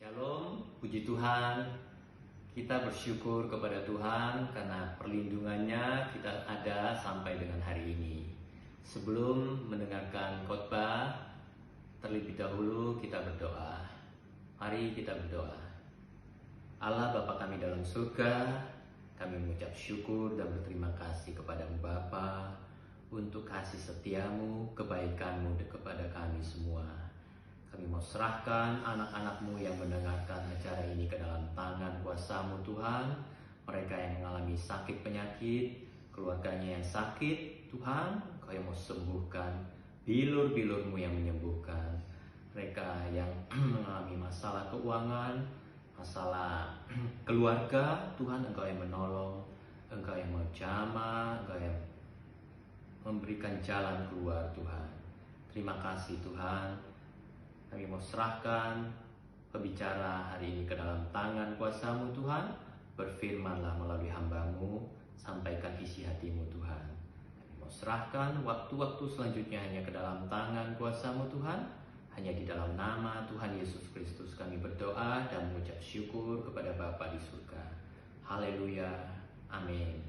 Shalom, puji Tuhan. Kita bersyukur kepada Tuhan karena perlindungannya kita ada sampai dengan hari ini. Sebelum mendengarkan khotbah, terlebih dahulu kita berdoa. Mari kita berdoa. Allah Bapa kami dalam surga, kami mengucap syukur dan berterima kasih kepada-Mu Bapa untuk kasih setiamu, kebaikanmu kepada kami semua. Kami mau serahkan anak-anak-Mu yang mendengarkan acara ini ke dalam tangan kuasa-Mu Tuhan. Mereka yang mengalami sakit penyakit, keluarganya yang sakit, Tuhan, Kau yang mau sembuhkan, bilur-bilur-Mu yang menyembuhkan. Mereka yang mengalami masalah keuangan, masalah keluarga, Tuhan Engkau yang menolong, Engkau yang mau jamah, Engkau yang memberikan jalan keluar Tuhan. Terima kasih Tuhan. Kami mau serahkan pembicara hari ini ke dalam tangan kuasa-Mu Tuhan. Berfirmanlah melalui hamba-Mu, sampaikan isi hati-Mu Tuhan. Kami mau serahkan waktu-waktu selanjutnya hanya ke dalam tangan kuasa-Mu Tuhan. Hanya di dalam nama Tuhan Yesus Kristus kami berdoa dan mengucap syukur kepada Bapa di surga. Haleluya. Amin.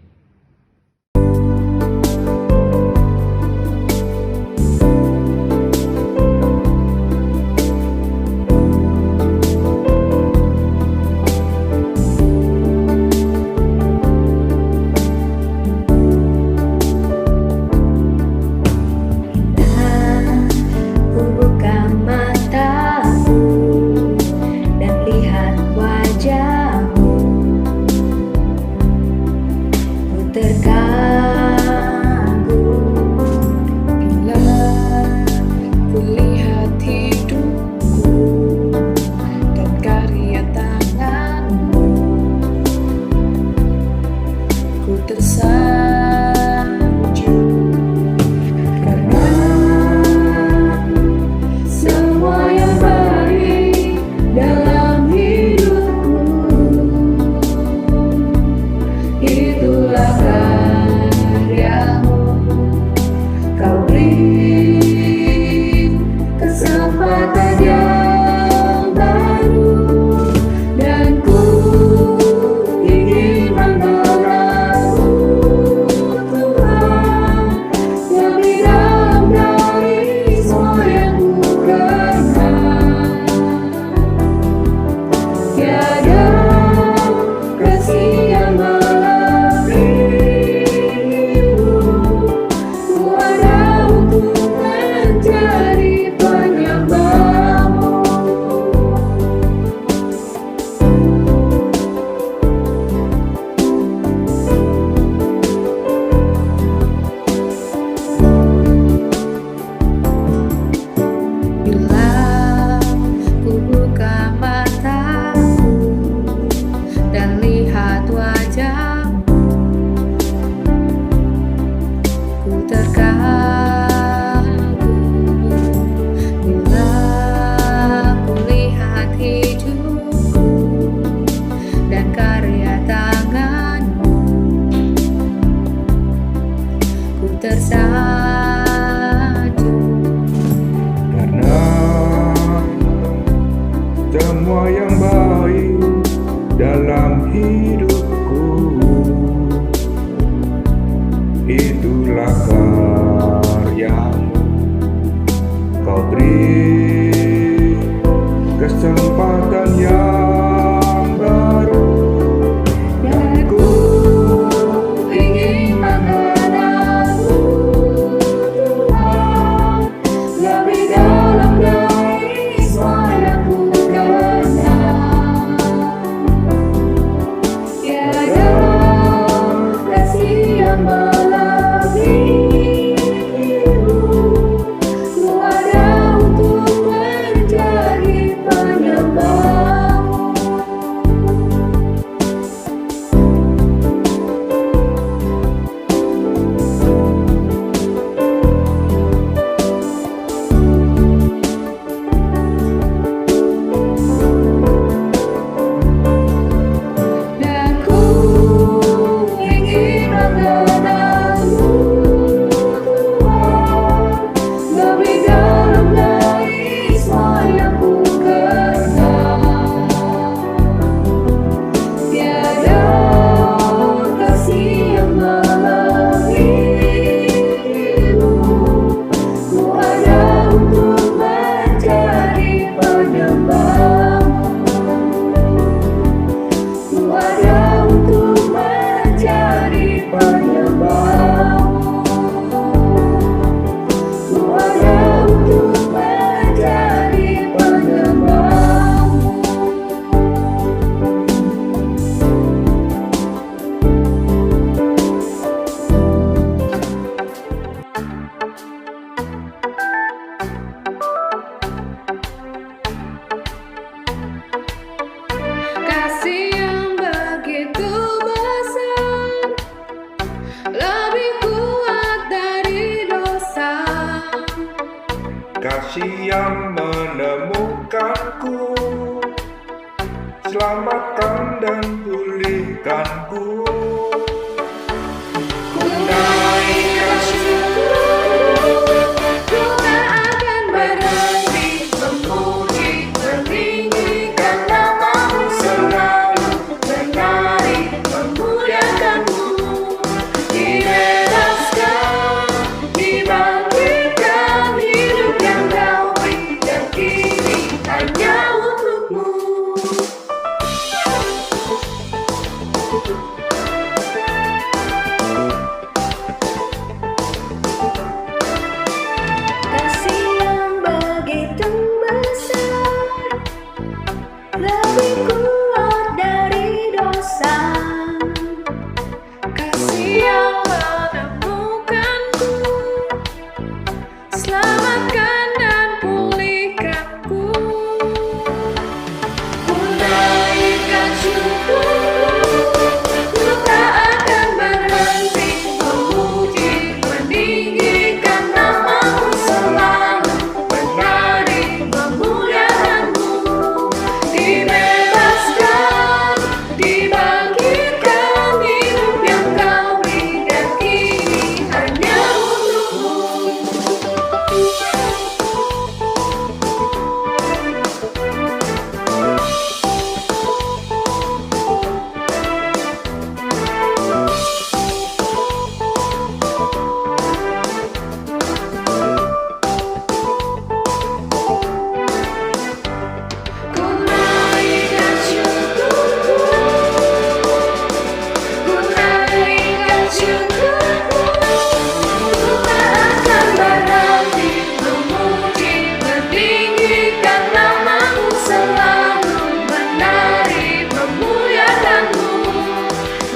Semua yang baik dalam hidupku, itulah karya-Mu. Kau beri kesempatan yang baru, dan ku ingin mengenal-Mu Tuhan lebih dalam dari semua yang ku Ku ada untuk menjadi penyembah-Mu. kasih yang menemukanku, selamatkan dan pulihkanku. Ku naikkan syukur, ku tak akan berhenti memuji, meninggikan nama-Mu selalu, menari, memuliakan-Mu. Dibebaskan, dibangkitkan, hidup yang Kau berikan kini hanya untuk-Mu. Kasih yang begitu besar, lebih kuat dari dosa. Kasih yang menemukanku, selamatkan dan pulihkanku. Ku naikkan syukur, ku tak akan berhenti memuji, meninggikan nama-Mu selalu, menari, memuliakan-Mu. Dibebaskan, dibangkitkan, hidup yang Kau berikan kini hanya untuk-Mu. Ku naikkan syukurku, ku naikkan syukurku, ku tak akan berhenti memuji, meninggikan nama-Mu selalu, menari, memuliakan-Mu.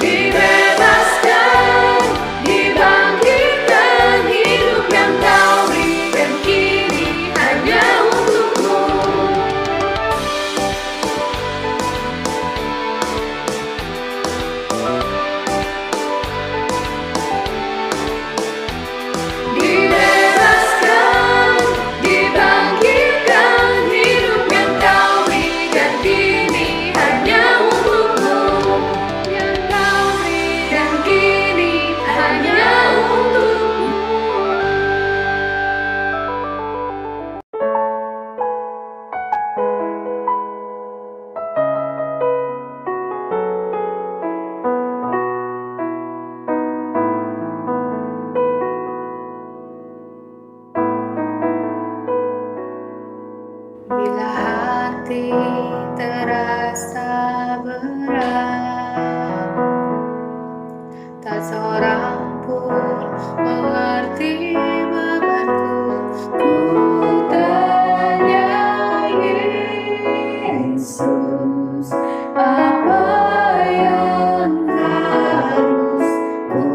Dibebaskan, dibangkitkan, hidup yang Kau berikan kini hanya untuk-Mu. Dibebaskan, dibangkitkan, hidup yang Kau berikan kini hanya untuk-Mu. Yang Kau berikan kini hanya untuk-Mu. Bila hati terasa berat, tak seorang pun mengerti bebanku. Ku tanya Yesus, apa yang harus ku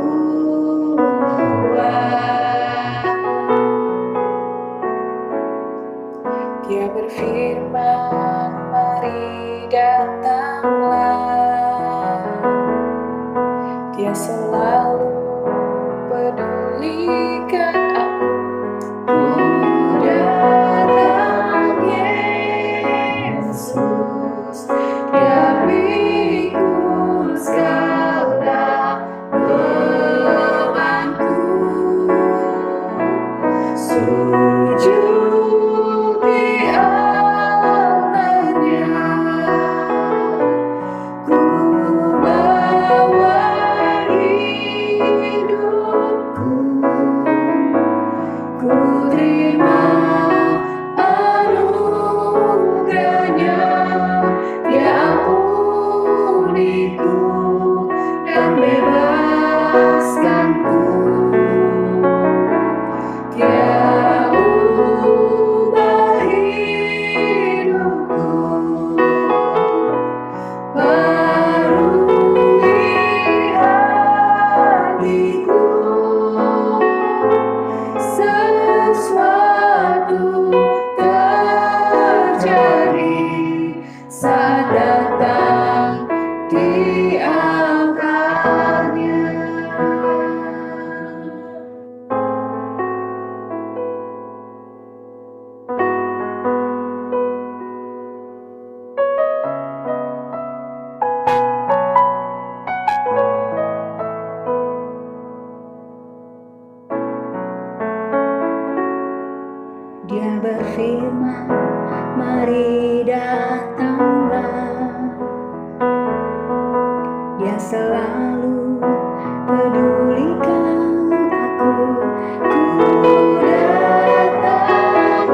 buat? Dia berfirman, mari datanglah. Dia selalu pedulikan aku. Ku datang Yesus, Dia pikul segala bebanku. Sujud di altarnya, ku bawa hidupku. Dia berfirman, mari datanglah. Dia selalu pedulikan aku. Ku datang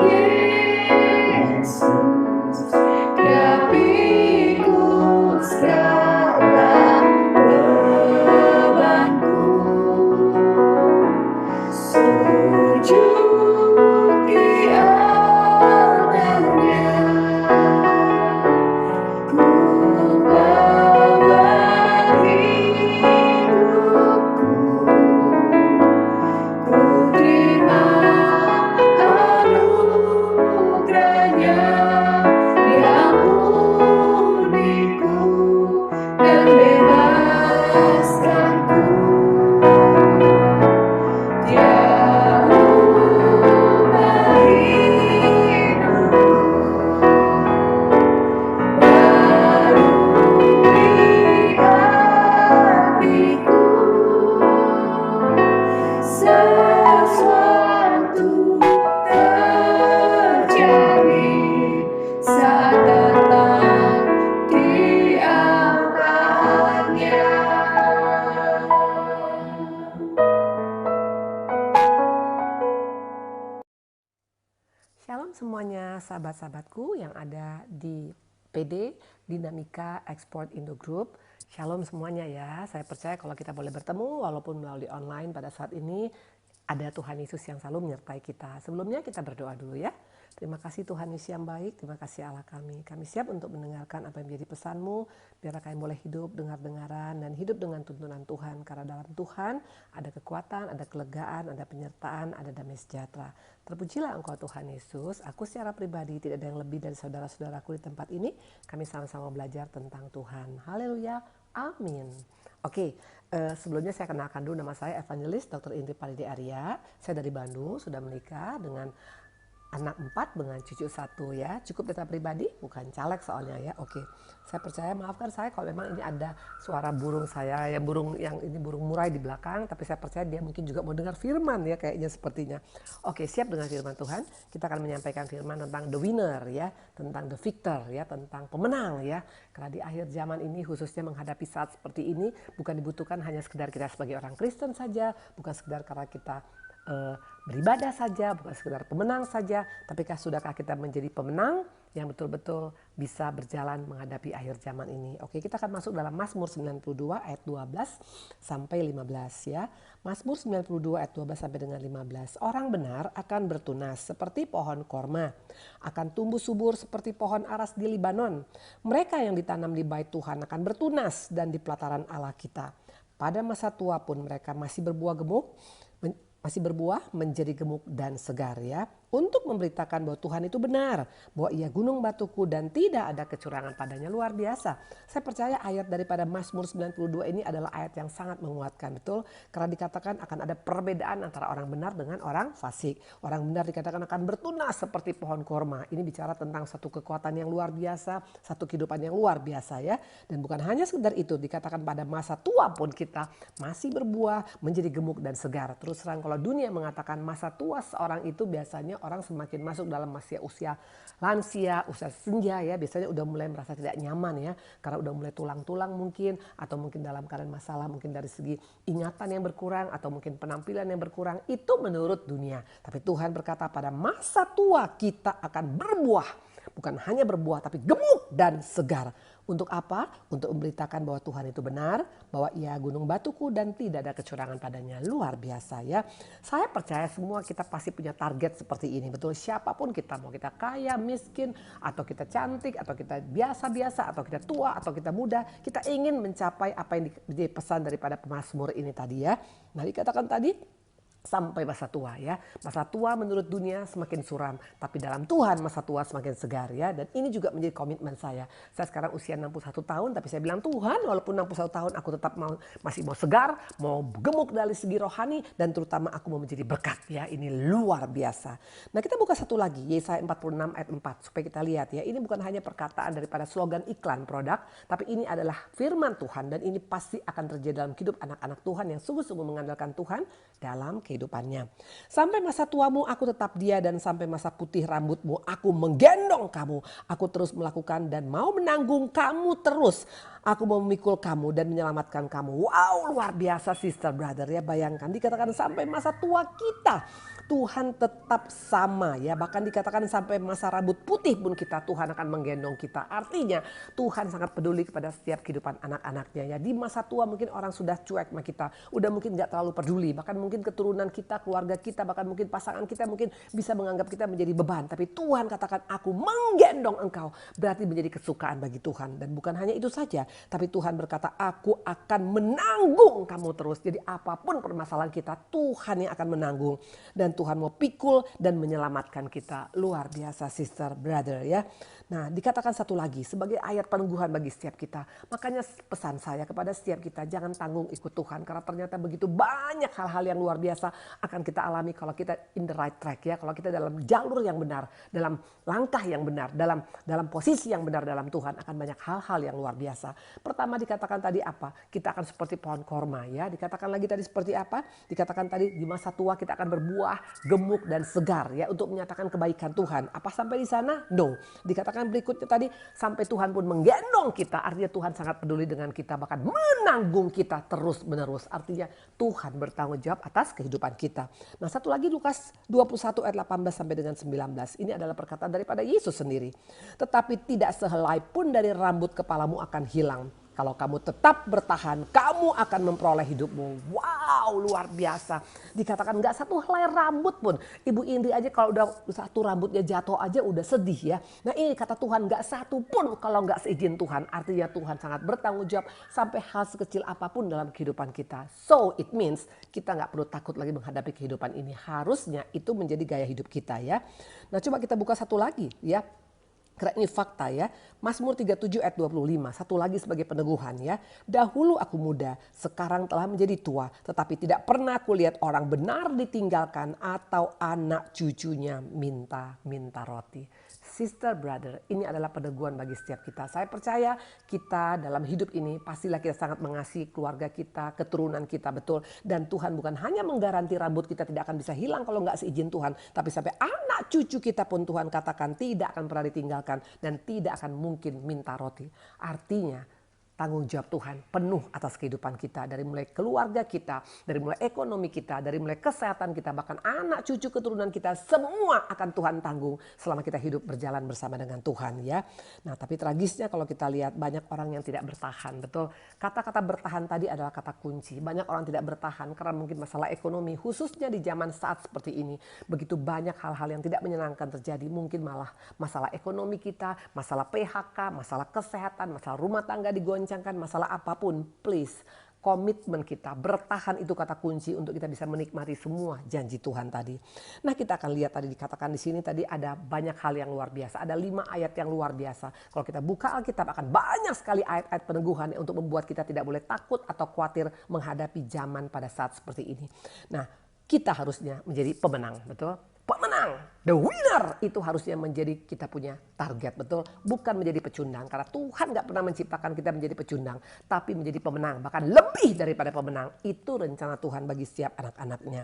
Yesus, Dia pikul segala bebanku. Sujud di altarnya, ku bawa hidupku. Ku terima anugerahnya, diampuniku dan bebaskanku. Dia ubah hidupku, barui hatiku. Sesuatu terjadi saat datang di altarnya. Shalom semuanya sahabat-sahabatku yang ada di PD Dinamika Export Indo Group. Shalom semuanya ya. Saya percaya kalau kita boleh bertemu walaupun melalui online pada saat ini, ada Tuhan Yesus yang selalu menyertai kita. Sebelumnya kita berdoa dulu ya. Terima kasih Tuhan Yesus yang baik, terima kasih Allah kami. Kami siap untuk mendengarkan apa yang menjadi pesan-Mu, biar kami boleh hidup dengar-dengaran dan hidup dengan tuntunan Tuhan. Karena dalam Tuhan ada kekuatan, ada kelegaan, ada penyertaan, ada damai sejahtera. Terpujilah Engkau Tuhan Yesus. Aku secara pribadi tidak ada yang lebih dari saudara-saudaraku di tempat ini. Kami sama-sama belajar tentang Tuhan. Haleluya, amin. Oke, sebelumnya saya kenalkan dulu, nama saya Evangelis Dr. Indri Paridi Arya. Saya dari Bandung, sudah menikah dengan anak 4 dengan cucu 1 ya. Cukup data pribadi, bukan caleg soalnya ya. Oke, saya percaya, maafkan saya kalau memang ini ada suara burung saya, ya burung yang ini burung murai di belakang. Tapi saya percaya dia mungkin juga mau dengar firman ya kayaknya sepertinya. Oke, siap dengan firman Tuhan. Kita akan menyampaikan firman tentang the winner ya, tentang the victor ya, tentang pemenang ya. Karena di akhir zaman ini khususnya menghadapi saat seperti ini, bukan dibutuhkan hanya sekedar kita sebagai orang Kristen saja, bukan sekedar karena kita beribadah saja, bukan sekedar pemenang saja, tapi sudahkah kita menjadi pemenang yang betul-betul bisa berjalan menghadapi akhir zaman ini. Oke, kita akan masuk dalam Mazmur 92 ayat 12 sampai 15 ya. Mazmur 92 ayat 12 sampai dengan 15. Orang benar akan bertunas seperti pohon korma, akan tumbuh subur seperti pohon aras di Libanon. Mereka yang ditanam di bait Tuhan akan bertunas dan di pelataran Allah kita. Pada masa tua pun mereka masih berbuah menjadi gemuk dan segar ya. Untuk memberitakan bahwa Tuhan itu benar, bahwa Ia gunung batuku dan tidak ada kecurangan padanya. Luar biasa. Saya percaya ayat daripada Mazmur 92 ini adalah ayat yang sangat menguatkan, betul? Karena dikatakan akan ada perbedaan antara orang benar dengan orang fasik. Orang benar dikatakan akan bertunas seperti pohon korma. Ini bicara tentang satu kekuatan yang luar biasa, satu kehidupan yang luar biasa ya. Dan bukan hanya sekedar itu, dikatakan pada masa tua pun kita masih berbuah menjadi gemuk dan segar. Terus terang kalau dunia mengatakan masa tua seorang itu biasanya orang semakin masuk dalam usia lansia, usia senja ya, biasanya udah mulai merasa tidak nyaman ya, karena udah mulai tulang-tulang mungkin, atau mungkin dalam keadaan masalah mungkin dari segi ingatan yang berkurang, atau mungkin penampilan yang berkurang, itu menurut dunia. Tapi Tuhan berkata pada masa tua kita akan berbuah, bukan hanya berbuah tapi gemuk dan segar. Untuk apa? Untuk memberitakan bahwa Tuhan itu benar, bahwa Ia gunung batuku dan tidak ada kecurangan padanya. Luar biasa ya. Saya percaya semua kita pasti punya target seperti ini. Betul, siapapun kita, mau kita kaya, miskin, atau kita cantik, atau kita biasa-biasa, atau kita tua, atau kita muda, kita ingin mencapai apa yang dipesan daripada pemazmur ini tadi ya. Nah, dikatakan tadi sampai masa tua ya. Masa tua menurut dunia semakin suram, tapi dalam Tuhan masa tua semakin segar ya. Dan ini juga menjadi komitmen saya. Saya sekarang usia 61 tahun, tapi saya bilang Tuhan, walaupun 61 tahun aku tetap masih mau segar, mau gemuk dari segi rohani, dan terutama aku mau menjadi berkat ya. Ini luar biasa. Nah, kita buka satu lagi, Yesaya 46 ayat 4 supaya kita lihat ya. Ini bukan hanya perkataan daripada slogan iklan produk, tapi ini adalah firman Tuhan, dan ini pasti akan terjadi dalam hidup anak-anak Tuhan yang sungguh-sungguh mengandalkan Tuhan dalam kehidupan kehidupannya. Sampai masa tuamu aku tetap dia, dan sampai masa putih rambutmu aku menggendong kamu. Aku terus melakukan dan mau menanggung kamu terus. Aku mau memikul kamu dan menyelamatkan kamu. Wow, luar biasa sister brother ya. Bayangkan dikatakan sampai masa tua kita Tuhan tetap sama ya. Bahkan dikatakan sampai masa rambut putih pun Tuhan akan menggendong kita. Artinya Tuhan sangat peduli kepada setiap kehidupan anak-anaknya ya. Di masa tua mungkin orang sudah cuek sama kita. Udah mungkin gak terlalu peduli. Bahkan mungkin keturunan kita, keluarga kita, bahkan mungkin pasangan kita mungkin bisa menganggap kita menjadi beban. Tapi Tuhan katakan aku menggendong engkau. Berarti menjadi kesukaan bagi Tuhan. Dan bukan hanya itu saja. Tapi Tuhan berkata aku akan menanggung kamu terus. Jadi apapun permasalahan kita Tuhan yang akan menanggung. Dan Tuhan mau pikul dan menyelamatkan kita. Luar biasa sister brother ya. Nah dikatakan satu lagi sebagai ayat peneguhan bagi setiap kita. Makanya pesan saya kepada setiap kita jangan tanggung ikut Tuhan. Karena ternyata begitu banyak hal-hal yang luar biasa akan kita alami kalau kita in the right track ya. Kalau kita dalam jalur yang benar, dalam langkah yang benar, dalam posisi yang benar dalam Tuhan akan banyak hal-hal yang luar biasa. Pertama dikatakan tadi apa? Kita akan seperti pohon korma ya. Dikatakan lagi tadi seperti apa? Dikatakan tadi di masa tua kita akan berbuah gemuk dan segar ya untuk menyatakan kebaikan Tuhan. Apa sampai di sana? No. Dikatakan berikutnya tadi sampai Tuhan pun menggendong kita. Artinya Tuhan sangat peduli dengan kita, bahkan menanggung kita terus menerus. Artinya Tuhan bertanggung jawab atas kehidupan kita. Nah satu lagi Lukas 21 ayat 18 sampai dengan 19. Ini adalah perkataan daripada Yesus sendiri. Tetapi tidak sehelai pun dari rambut kepalamu akan hilang. Kalau kamu tetap bertahan, kamu akan memperoleh hidupmu. Wow, luar biasa. Dikatakan gak satu helai rambut pun. Ibu Indri aja kalau udah satu rambutnya jatuh aja udah sedih ya. Nah ini kata Tuhan gak satu pun kalau gak seizin Tuhan. Artinya Tuhan sangat bertanggung jawab sampai hal sekecil apapun dalam kehidupan kita. So it means kita gak perlu takut lagi menghadapi kehidupan ini. Harusnya itu menjadi gaya hidup kita ya. Nah coba kita buka satu lagi ya. Karena ini fakta ya. Mazmur 37 ayat 25. Satu lagi sebagai peneguhan ya. Dahulu aku muda, sekarang telah menjadi tua. Tetapi tidak pernah aku lihat orang benar ditinggalkan atau anak cucunya minta roti. Sister brother, ini adalah peneguhan bagi setiap kita. Saya percaya kita dalam hidup ini pastilah kita sangat mengasihi keluarga kita, keturunan kita betul. Dan Tuhan bukan hanya menggaranti rambut kita tidak akan bisa hilang kalau nggak seizin Tuhan. Tapi sampai anak cucu kita pun Tuhan katakan tidak akan pernah ditinggalkan. Dan tidak akan mungkin minta roti. Artinya tanggung jawab Tuhan penuh atas kehidupan kita. Dari mulai keluarga kita, dari mulai ekonomi kita, dari mulai kesehatan kita. Bahkan anak cucu keturunan kita semua akan Tuhan tanggung selama kita hidup berjalan bersama dengan Tuhan ya. Nah tapi tragisnya kalau kita lihat banyak orang yang tidak bertahan. Betul, kata-kata bertahan tadi adalah kata kunci. Banyak orang tidak bertahan karena mungkin masalah ekonomi. Khususnya di zaman saat seperti ini. Begitu banyak hal-hal yang tidak menyenangkan terjadi. Mungkin malah masalah ekonomi kita, masalah PHK, masalah kesehatan, masalah rumah tangga digoncangkan, masalah apapun, please komitmen kita bertahan itu kata kunci untuk kita bisa menikmati semua janji Tuhan tadi. Nah kita akan lihat tadi dikatakan di sini tadi ada banyak hal yang luar biasa, ada 5 ayat yang luar biasa. Kalau kita buka Alkitab akan banyak sekali ayat-ayat peneguhan untuk membuat kita tidak boleh takut atau khawatir menghadapi zaman pada saat seperti ini. Nah kita harusnya menjadi pemenang, betul? Pemenang, the winner itu harusnya menjadi kita punya target, betul? Bukan menjadi pecundang, karena Tuhan gak pernah menciptakan kita menjadi pecundang, tapi menjadi pemenang, bahkan lebih daripada pemenang. Itu rencana Tuhan bagi setiap anak-anaknya.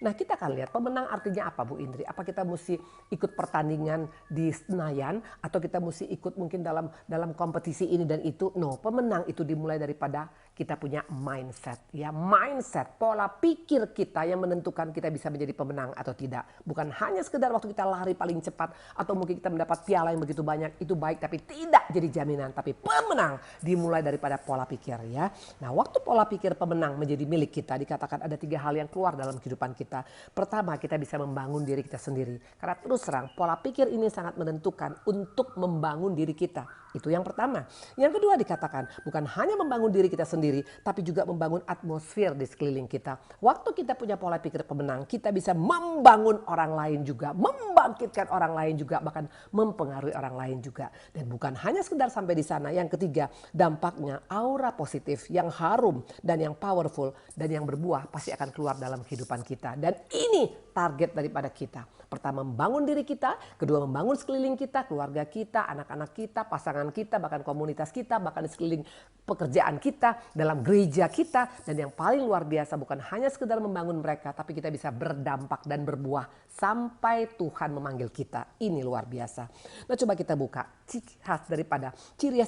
Nah kita akan lihat pemenang artinya apa Bu Indri? Apa kita mesti ikut pertandingan di Senayan atau kita mesti ikut mungkin dalam kompetisi ini dan itu? No, pemenang itu dimulai daripada kita punya mindset, ya mindset, pola pikir kita yang menentukan kita bisa menjadi pemenang atau tidak. Bukan hanya sekedar waktu kita lari paling cepat atau mungkin kita mendapat piala yang begitu banyak, itu baik tapi tidak jadi jaminan. Tapi pemenang dimulai daripada pola pikir ya. Nah waktu pola pikir pemenang menjadi milik kita, dikatakan ada 3 hal yang keluar dalam kehidupan kita. Pertama, kita bisa membangun diri kita sendiri. Karena terus terang pola pikir ini sangat menentukan untuk membangun diri kita. Itu yang pertama. Yang kedua dikatakan bukan hanya membangun diri kita sendiri, tapi juga membangun atmosfer di sekeliling kita. Waktu kita punya pola pikir pemenang, kita bisa membangun orang lain juga, membangun membangkitkan orang lain juga, bahkan mempengaruhi orang lain juga. Dan bukan hanya sekedar sampai di sana. Yang ketiga, dampaknya aura positif yang harum dan yang powerful dan yang berbuah pasti akan keluar dalam kehidupan kita. Dan ini target daripada kita. Pertama, membangun diri kita. Kedua, membangun sekeliling kita, keluarga kita, anak-anak kita, pasangan kita, bahkan komunitas kita, bahkan di sekeliling pekerjaan kita, dalam gereja kita. Dan yang paling luar biasa, bukan hanya sekedar membangun mereka, tapi kita bisa berdampak dan berbuah sampai Tuhan memanggil kita. Ini luar biasa. Nah, coba kita buka ciri khas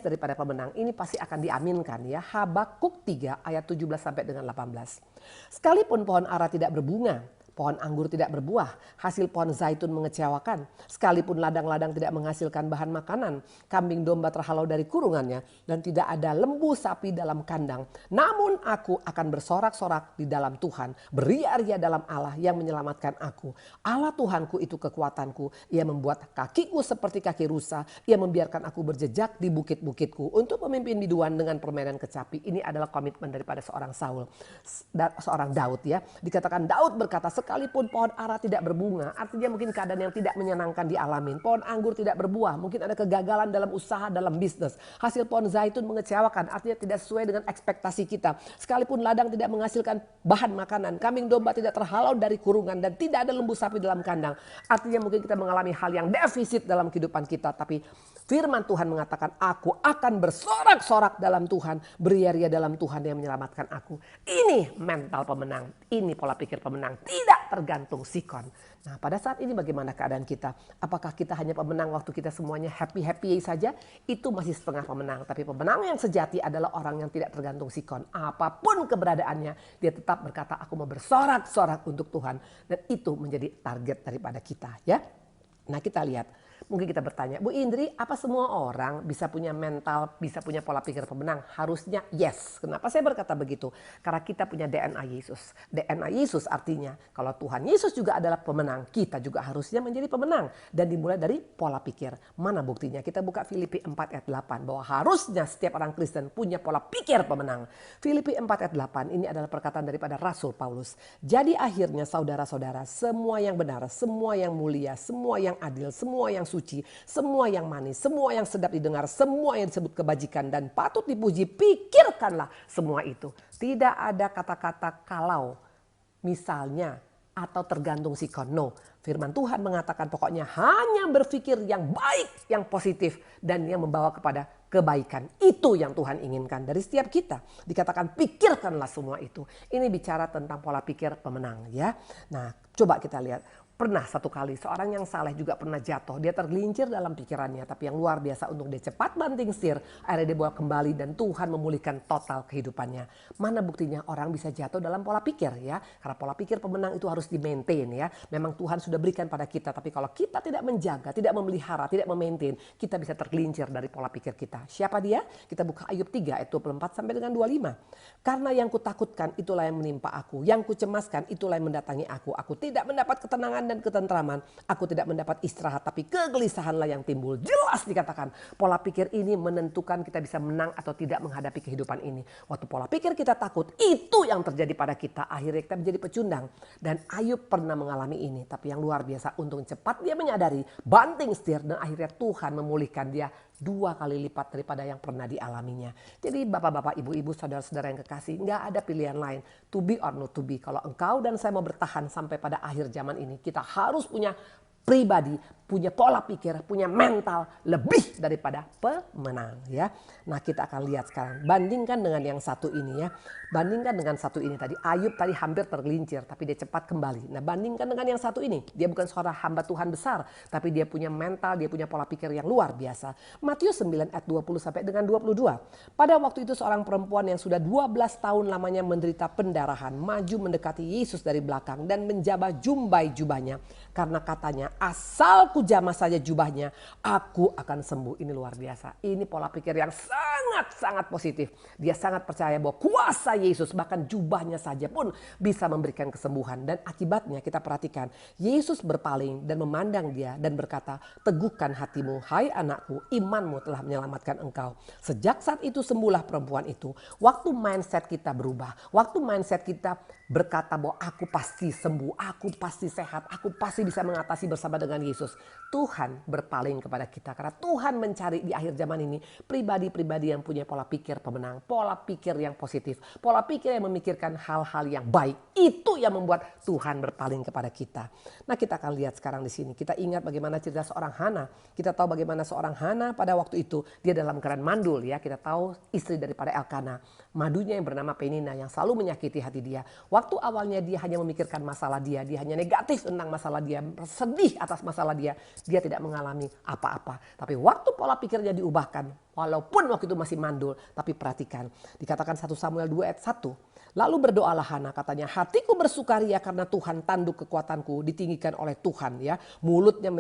daripada pemenang. Ini pasti akan diaminkan ya. Habakuk 3 ayat 17 sampai dengan 18. Sekalipun pohon ara tidak berbunga, pohon anggur tidak berbuah, hasil pohon zaitun mengecewakan. Sekalipun ladang-ladang tidak menghasilkan bahan makanan, kambing domba terhalau dari kurungannya, dan tidak ada lembu sapi dalam kandang. Namun aku akan bersorak-sorak di dalam Tuhan, beria-ria dalam Allah yang menyelamatkan aku. Allah Tuhanku itu kekuatanku, Ia membuat kakiku seperti kaki rusa, Ia membiarkan aku berjejak di bukit-bukitku untuk memimpin biduan dengan permainan kecapi. Ini adalah komitmen daripada seorang seorang Daud ya. Dikatakan Daud berkata, sekalipun pohon ara tidak berbunga, artinya mungkin keadaan yang tidak menyenangkan dialamin. Pohon anggur tidak berbuah, mungkin ada kegagalan dalam usaha, dalam bisnis. Hasil pohon zaitun mengecewakan, artinya tidak sesuai dengan ekspektasi kita. Sekalipun ladang tidak menghasilkan bahan makanan, kambing domba tidak terhalau dari kurungan, dan tidak ada lembu sapi dalam kandang. Artinya mungkin kita mengalami hal yang defisit dalam kehidupan kita. Tapi firman Tuhan mengatakan, aku akan bersorak-sorak dalam Tuhan, beria-ria dalam Tuhan yang menyelamatkan aku. Ini mental pemenang, ini pola pikir pemenang. Tidak tergantung sikon. Nah, pada saat ini bagaimana keadaan kita? Apakah kita hanya pemenang waktu kita semuanya happy-happy saja? Itu masih setengah pemenang. Tapi pemenang yang sejati adalah orang yang tidak tergantung sikon. Apapun keberadaannya, dia tetap berkata, aku mau bersorak-sorak untuk Tuhan. Dan itu menjadi target daripada kita ya. Nah, kita lihat. Mungkin kita bertanya, Bu Indri, apa semua orang bisa punya mental, bisa punya pola pikir pemenang? Harusnya yes. Kenapa saya berkata begitu? Karena kita punya DNA Yesus. DNA Yesus artinya kalau Tuhan Yesus juga adalah pemenang, kita juga harusnya menjadi pemenang. Dan dimulai dari pola pikir. Mana buktinya? Kita buka Filipi 4 ayat 8 bahwa harusnya setiap orang Kristen punya pola pikir pemenang. Filipi 4 ayat 8 ini adalah perkataan daripada Rasul Paulus. Jadi akhirnya saudara-saudara, semua yang benar, semua yang mulia, semua yang adil, semua yang suci, semua yang manis, semua yang sedap didengar, semua yang disebut kebajikan dan patut dipuji, pikirkanlah semua itu. Tidak ada kata-kata kalau, misalnya, atau tergantung sikon. No, firman Tuhan mengatakan pokoknya hanya berpikir yang baik, yang positif, dan yang membawa kepada kebaikan. Itu yang Tuhan inginkan dari setiap kita. Dikatakan pikirkanlah semua itu. Ini bicara tentang pola pikir pemenang ya. Nah, coba kita lihat. Pernah satu kali seorang yang saleh juga pernah jatuh. Dia tergelincir dalam pikirannya. Tapi yang luar biasa untuk dia cepat banting setir. Akhirnya dia bawa kembali dan Tuhan memulihkan total kehidupannya. Mana buktinya orang bisa jatuh dalam pola pikir ya. Karena pola pikir pemenang itu harus di-maintain ya. Memang Tuhan sudah berikan pada kita. Tapi kalau kita tidak menjaga, tidak memelihara, tidak memaintain, kita bisa tergelincir dari pola pikir kita. Siapa dia? Kita buka Ayub 3 ayat 24 sampai dengan 25. Karena yang kutakutkan itulah yang menimpa aku. Yang kucemaskan itulah yang mendatangi aku. Aku tidak mendapat ketenangan dan ketentraman. Aku tidak mendapat istirahat, tapi kegelisahanlah yang timbul. Jelas dikatakan pola pikir ini menentukan kita bisa menang atau tidak menghadapi kehidupan ini. Waktu pola pikir kita takut, itu yang terjadi pada kita. Akhirnya kita menjadi pecundang. Dan Ayub pernah mengalami ini. Tapi yang luar biasa, untung cepat dia menyadari, banting setir, dan akhirnya Tuhan memulihkan dia 2 kali lipat daripada yang pernah dialaminya. Jadi bapak-bapak, ibu-ibu, saudara-saudara yang kekasih, nggak ada pilihan lain. To be or not to be. Kalau engkau dan saya mau bertahan sampai pada akhir zaman ini, kita harus punya pribadi, punya pola pikir, punya mental lebih daripada pemenang ya. Nah, kita akan lihat sekarang. Bandingkan dengan yang satu ini ya. Bandingkan dengan satu ini tadi. Ayub tadi hampir tergelincir tapi dia cepat kembali. Nah, bandingkan dengan yang satu ini. Dia bukan seorang hamba Tuhan besar, tapi dia punya mental, dia punya pola pikir yang luar biasa. Matius 9 ayat 20 sampai dengan 22. Pada waktu itu seorang perempuan yang sudah 12 tahun lamanya menderita pendarahan maju mendekati Yesus dari belakang dan menjabah jumbai jubahnya. Karena katanya, asal ku jamah saja jubahnya, aku akan sembuh. Ini luar biasa. Ini pola pikir yang sangat-sangat positif. Dia sangat percaya bahwa kuasa Yesus, bahkan jubahnya saja pun bisa memberikan kesembuhan. Dan akibatnya kita perhatikan, Yesus berpaling dan memandang dia dan berkata, teguhkan hatimu, hai anakku, imanmu telah menyelamatkan engkau. Sejak saat itu sembuhlah perempuan itu. Waktu mindset kita berubah, waktu mindset kita berkata bahwa aku pasti sembuh, aku pasti sehat, aku pasti bisa mengatasi bersama dengan Yesus. Tuhan berpaling kepada kita karena Tuhan mencari di akhir zaman ini pribadi-pribadi yang punya pola pikir pemenang, pola pikir yang positif, pola pikir yang memikirkan hal-hal yang baik. Itu yang membuat Tuhan berpaling kepada kita. Nah, kita akan lihat sekarang di sini. Kita ingat bagaimana cerita seorang Hana. Kita tahu bagaimana seorang Hana pada waktu itu dia dalam keadaan mandul ya. Kita tahu istri daripada Elkana, madunya yang bernama Penina yang selalu menyakiti hati dia. Waktu awalnya dia hanya memikirkan masalah dia hanya negatif tentang masalah dia, sedih atas masalah dia tidak mengalami apa-apa. Tapi waktu pola pikirnya diubahkan, walaupun waktu itu masih mandul, tapi perhatikan, dikatakan 1 Samuel 2 ayat 1. Lalu berdoalah Hana, katanya, hatiku bersukaria karena Tuhan tanduk kekuatanku, ditinggikan oleh Tuhan ya. Mulutnya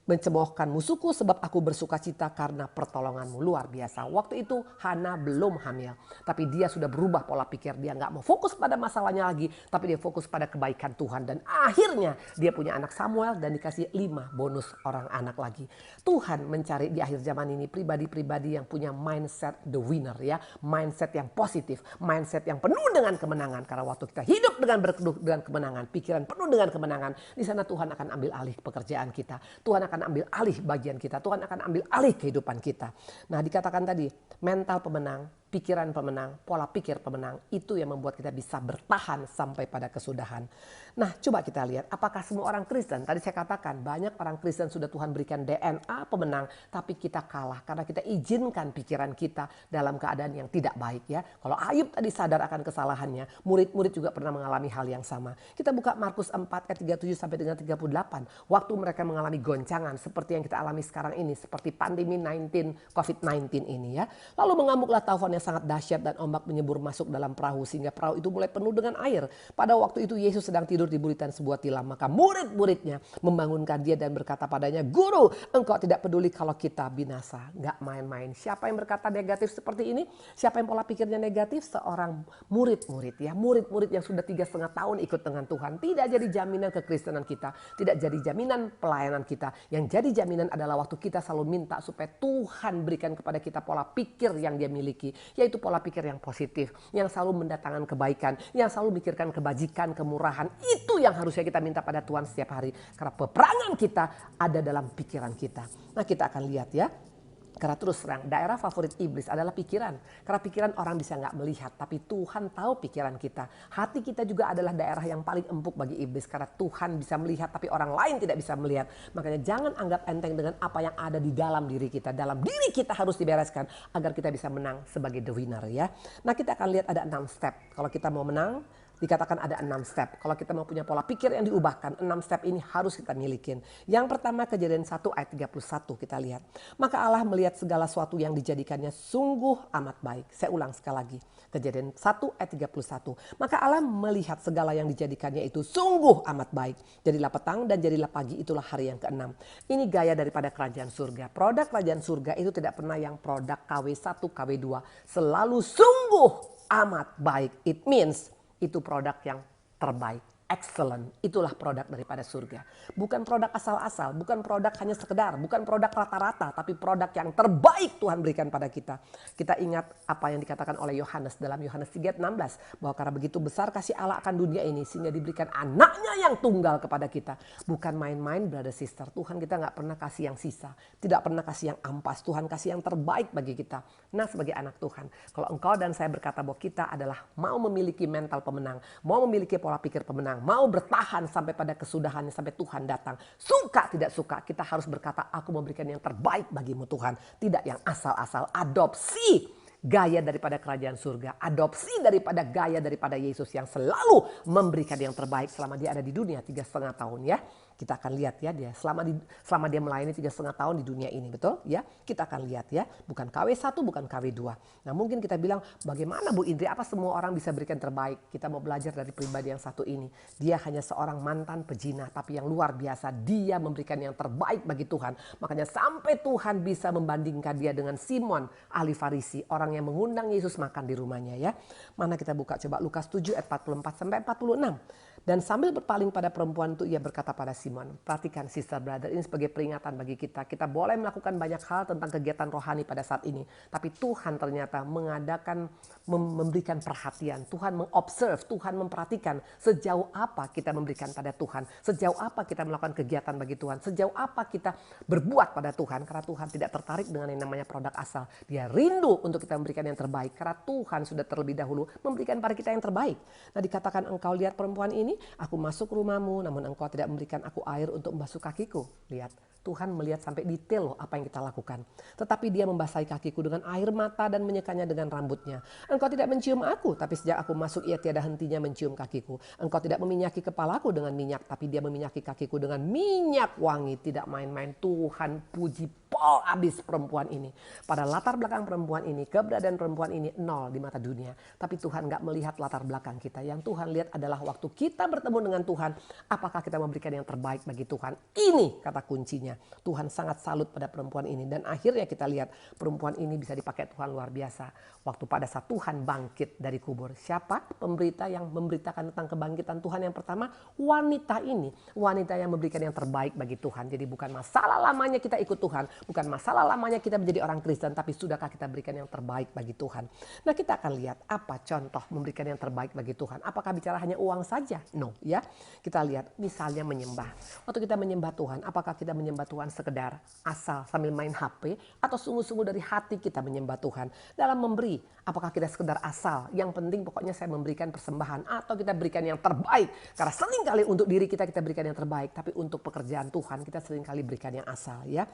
mencemoohkan musuhku sebab aku bersuka cita karena pertolonganmu. Luar biasa. Waktu itu Hana belum hamil, tapi dia sudah berubah pola pikir. Dia nggak mau fokus pada masalahnya lagi, tapi dia fokus pada kebaikan Tuhan. Dan akhirnya dia punya anak Samuel dan dikasih 5 bonus orang anak lagi. Tuhan mencari di akhir zaman ini pribadi-pribadi yang punya mindset the winner ya. Mindset yang positif, mindset yang penuh dengan kemenangan. Karena waktu kita hidup dengan kemenangan, pikiran penuh dengan kemenangan, di sana Tuhan akan ambil alih pekerjaan kita. Tuhan akan ambil alih bagian kita. Tuhan akan ambil alih kehidupan kita. Nah, dikatakan tadi mental pemenang, pikiran pemenang, pola pikir pemenang, itu yang membuat kita bisa bertahan sampai pada kesudahan. Nah, coba kita lihat apakah semua orang Kristen, tadi saya katakan banyak orang Kristen sudah Tuhan berikan DNA pemenang, tapi kita kalah karena kita izinkan pikiran kita dalam keadaan yang tidak baik ya. Kalau Ayub tadi sadar akan kesalahannya, murid-murid juga pernah mengalami hal yang sama. Kita buka Markus 4 ayat 37 sampai dengan 38. Waktu mereka mengalami goncangan seperti yang kita alami sekarang ini, seperti pandemi COVID-19 ini ya. Lalu mengamuklah taufan yang sangat dahsyat dan ombak menyembur masuk dalam perahu sehingga perahu itu mulai penuh dengan air. Pada waktu itu Yesus sedang tidur di buritan sebuah tilam. Maka murid-muridnya membangunkan dia dan berkata padanya, Guru, engkau tidak peduli kalau kita binasa. Gak main-main. Siapa yang berkata negatif seperti ini? Siapa yang pola pikirnya negatif? Seorang murid-murid ya. Murid-murid yang sudah 3,5 tahun ikut dengan Tuhan. Tidak jadi jaminan kekristenan kita. Tidak jadi jaminan pelayanan kita. Yang jadi jaminan adalah waktu kita selalu minta supaya Tuhan berikan kepada kita pola pikir yang dia miliki. Yaitu pola pikir yang positif. Yang selalu mendatangkan kebaikan. Yang selalu mikirkan kebajikan, kemurahan. Itu yang harusnya kita minta pada Tuhan setiap hari. Karena peperangan kita ada dalam pikiran kita. Nah, kita akan lihat ya. Karena terus terang daerah favorit iblis adalah pikiran. Karena pikiran orang bisa nggak melihat, tapi Tuhan tahu pikiran kita. Hati kita juga adalah daerah yang paling empuk bagi iblis. Karena Tuhan bisa melihat tapi orang lain tidak bisa melihat. Makanya jangan anggap enteng dengan apa yang ada di dalam diri kita. Dalam diri kita harus dibereskan agar kita bisa menang sebagai the winner ya. Nah, kita akan lihat ada 6 step. Kalau kita mau menang, dikatakan ada 6 step. Kalau kita mau punya pola pikir yang diubahkan, 6 step ini harus kita milikin. Yang pertama Kejadian 1 ayat 31 kita lihat. Maka Allah melihat segala sesuatu yang dijadikannya sungguh amat baik. Saya ulang sekali lagi. Kejadian 1 ayat 31. Maka Allah melihat segala yang dijadikannya itu sungguh amat baik. Jadilah petang dan jadilah pagi, itulah hari yang ke-6. Ini gaya daripada kerajaan surga. Produk kerajaan surga itu tidak pernah yang produk KW1, KW2. Selalu sungguh amat baik. It means itu produk yang terbaik, excellent. Itulah produk daripada surga. Bukan produk asal-asal, bukan produk hanya sekedar, bukan produk rata-rata, tapi produk yang terbaik Tuhan berikan pada kita. Kita ingat apa yang dikatakan oleh Yohanes dalam Yohanes 3:16, bahwa karena begitu besar kasih Allah akan dunia ini sehingga diberikan anaknya yang tunggal kepada kita. Bukan main-main, brother sister. Tuhan kita nggak pernah kasih yang sisa, tidak pernah kasih yang ampas. Tuhan kasih yang terbaik bagi kita. Nah, sebagai anak Tuhan, kalau engkau dan saya berkata bahwa kita adalah mau memiliki mental pemenang, mau memiliki pola pikir pemenang, mau bertahan sampai pada kesudahannya, sampai Tuhan datang. Suka tidak suka, kita harus berkata, aku memberikan yang terbaik bagimu Tuhan. Tidak yang asal-asal. Adopsi gaya daripada kerajaan surga. Adopsi daripada gaya daripada Yesus yang selalu memberikan yang terbaik selama dia ada di dunia 3,5 tahun ya. Kita akan lihat ya dia selama dia melayani 3,5 tahun di dunia ini, betul ya. Kita akan lihat ya, bukan KW1, bukan KW2. Nah, mungkin kita bilang, bagaimana Bu Indri, apa semua orang bisa berikan terbaik? Kita mau belajar dari pribadi yang satu ini. Dia hanya seorang mantan pezina, tapi yang luar biasa, dia memberikan yang terbaik bagi Tuhan. Makanya sampai Tuhan bisa membandingkan dia dengan Simon ahli Farisi, orang yang mengundang Yesus makan di rumahnya ya. Mana kita buka coba Lukas 7 ayat 44 sampai 46. Dan sambil berpaling pada perempuan itu ia berkata pada Simon, perhatikan sister brother, ini sebagai peringatan bagi kita. Kita boleh melakukan banyak hal tentang kegiatan rohani pada saat ini. Tapi Tuhan ternyata memberikan perhatian. Tuhan mengobserve, Tuhan memperhatikan sejauh apa kita memberikan pada Tuhan. Sejauh apa kita melakukan kegiatan bagi Tuhan. Sejauh apa kita berbuat pada Tuhan. Karena Tuhan tidak tertarik dengan yang namanya produk asal. Dia rindu untuk kita memberikan yang terbaik. Karena Tuhan sudah terlebih dahulu memberikan pada kita yang terbaik. Nah dikatakan engkau lihat perempuan ini, aku masuk rumahmu namun engkau tidak memberikan aku air untuk membasuh kakiku. Lihat, Tuhan melihat sampai detail loh apa yang kita lakukan. Tetapi dia membasahi kakiku dengan air mata dan menyekanya dengan rambutnya. Engkau tidak mencium aku, tapi sejak aku masuk ia tiada hentinya mencium kakiku. Engkau tidak meminyaki kepalaku dengan minyak, tapi dia meminyaki kakiku dengan minyak wangi. Tidak main-main. Tuhan puji pol abis perempuan ini. Pada latar belakang perempuan ini, keberadaan perempuan ini nol di mata dunia. Tapi Tuhan gak melihat latar belakang kita. Yang Tuhan lihat adalah waktu kita bertemu dengan Tuhan, apakah kita memberikan yang terbaik bagi Tuhan. Ini kata kuncinya. Tuhan sangat salut pada perempuan ini. Dan akhirnya kita lihat perempuan ini bisa dipakai Tuhan luar biasa. Waktu pada saat Tuhan bangkit dari kubur. Siapa pemberita yang memberitakan tentang kebangkitan Tuhan yang pertama? Wanita ini. Wanita yang memberikan yang terbaik bagi Tuhan. Jadi bukan masalah lamanya kita ikut Tuhan. Bukan masalah lamanya kita menjadi orang Kristen. Tapi sudahkah kita berikan yang terbaik bagi Tuhan? Nah kita akan lihat apa contoh memberikan yang terbaik bagi Tuhan. Apakah bicara hanya uang saja? No ya. Kita lihat misalnya menyembah. Waktu kita menyembah Tuhan. Apakah kita menyembah Tuhan sekedar asal sambil main HP? Atau sungguh-sungguh dari hati kita menyembah Tuhan? Dalam memberi. Apakah kita sekedar asal? Yang penting pokoknya saya memberikan persembahan. Atau kita berikan yang terbaik. Karena seringkali untuk diri kita berikan yang terbaik. Tapi untuk pekerjaan Tuhan kita seringkali berikan yang asal ya.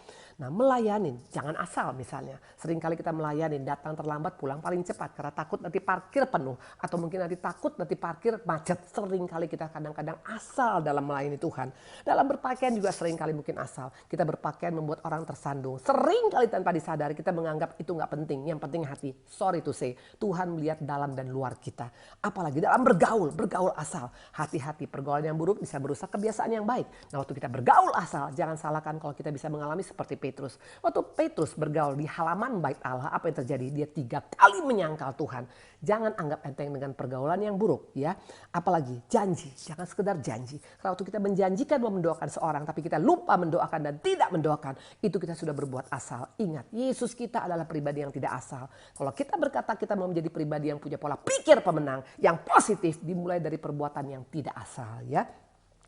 Nah melayanin. Jangan asal misalnya. Seringkali kita melayanin. Datang terlambat pulang paling cepat. Karena takut nanti parkir penuh. Atau mungkin nanti takut nanti parkir macet. Seringkali kita kadang-kadang asal dalam melayani Tuhan. Dalam berpakaian juga seringkali mungkin asal. Kita berpakaian membuat orang tersandung. Seringkali tanpa disadari kita menganggap itu gak penting. Yang penting hati. Sorry to say. Tuhan melihat dalam dan luar kita. Apalagi dalam bergaul asal. Hati-hati, pergaulan yang buruk bisa merusak kebiasaan yang baik. Nah waktu kita bergaul asal, jangan salahkan kalau kita bisa mengalami seperti Petrus. Waktu Petrus bergaul di halaman bait Allah, apa yang terjadi? Dia 3 kali menyangkal Tuhan. Jangan anggap enteng dengan pergaulan yang buruk ya. Apalagi janji, jangan sekedar janji. Kalau waktu kita menjanjikan mau mendoakan seorang, tapi kita lupa mendoakan dan tidak mendoakan, itu kita sudah berbuat asal. Ingat, Yesus kita adalah pribadi yang tidak asal. Kalau kita berkata kita mau menjadi pribadi yang punya pola pikir pemenang, yang positif, dimulai dari perbuatan yang tidak asal ya.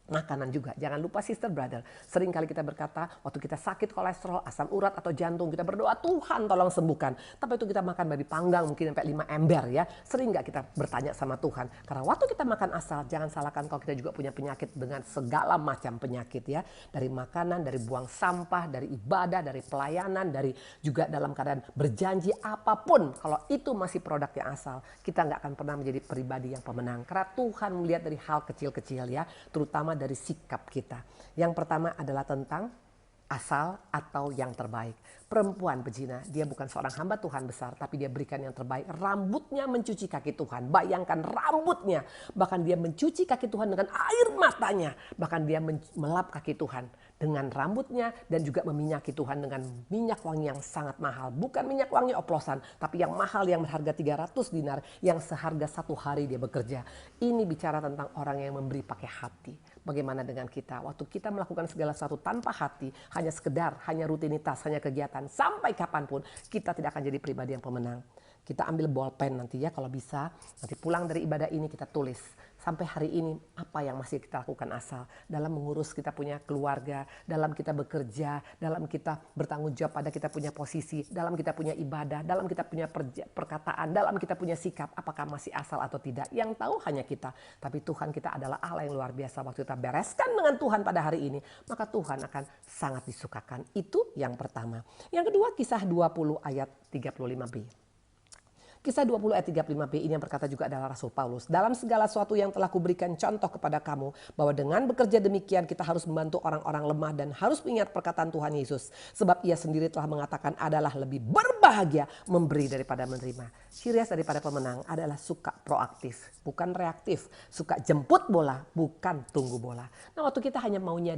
Makanan juga, jangan lupa sister brother. Seringkali kita berkata waktu kita sakit kolesterol, asam urat atau jantung, kita berdoa Tuhan tolong sembuhkan. Tapi itu kita makan babi panggang mungkin sampai 5 ember ya. Sering gak kita bertanya sama Tuhan. Karena waktu kita makan asal, jangan salahkan kalau kita juga punya penyakit dengan segala macam penyakit ya. Dari makanan, dari buang sampah, dari ibadah, dari pelayanan, dari juga dalam keadaan berjanji apapun. Kalau itu masih produk yang asal, kita gak akan pernah menjadi pribadi yang pemenang. Karena Tuhan melihat dari hal kecil-kecil ya, terutama dari sikap kita. Yang pertama adalah tentang asal atau yang terbaik. Perempuan pezina, dia bukan seorang hamba Tuhan besar, tapi dia berikan yang terbaik. Rambutnya mencuci kaki Tuhan. Bayangkan rambutnya. Bahkan dia mencuci kaki Tuhan dengan air matanya. Bahkan dia melap kaki Tuhan dengan rambutnya dan juga meminyaki Tuhan dengan minyak wangi yang sangat mahal. Bukan minyak wangi oplosan, tapi yang mahal yang berharga 300 dinar yang seharga 1 hari dia bekerja. Ini bicara tentang orang yang memberi pakai hati. Bagaimana dengan kita? Waktu kita melakukan segala sesuatu tanpa hati, hanya sekedar, hanya rutinitas, hanya kegiatan, sampai kapanpun kita tidak akan jadi pribadi yang pemenang. Kita ambil bolpen nanti ya kalau bisa. Nanti pulang dari ibadah ini kita tulis. Sampai hari ini apa yang masih kita lakukan asal. Dalam mengurus kita punya keluarga. Dalam kita bekerja. Dalam kita bertanggung jawab pada kita punya posisi. Dalam kita punya ibadah. Dalam kita punya perkataan. Dalam kita punya sikap. Apakah masih asal atau tidak. Yang tahu hanya kita. Tapi Tuhan kita adalah Allah yang luar biasa. Waktu kita bereskan dengan Tuhan pada hari ini. Maka Tuhan akan sangat disukakan. Itu yang pertama. Yang kedua kisah 20 ayat 35b. Kisah 20 ayat 35b ini yang berkata juga adalah Rasul Paulus. Dalam segala sesuatu yang telah kuberikan contoh kepada kamu. Bahwa dengan bekerja demikian kita harus membantu orang-orang lemah. Dan harus mengingat perkataan Tuhan Yesus. Sebab ia sendiri telah mengatakan adalah lebih berbahagia memberi daripada menerima. Ciri khas daripada pemenang adalah suka proaktif. Bukan reaktif. Suka jemput bola. Bukan tunggu bola. Nah waktu kita hanya maunya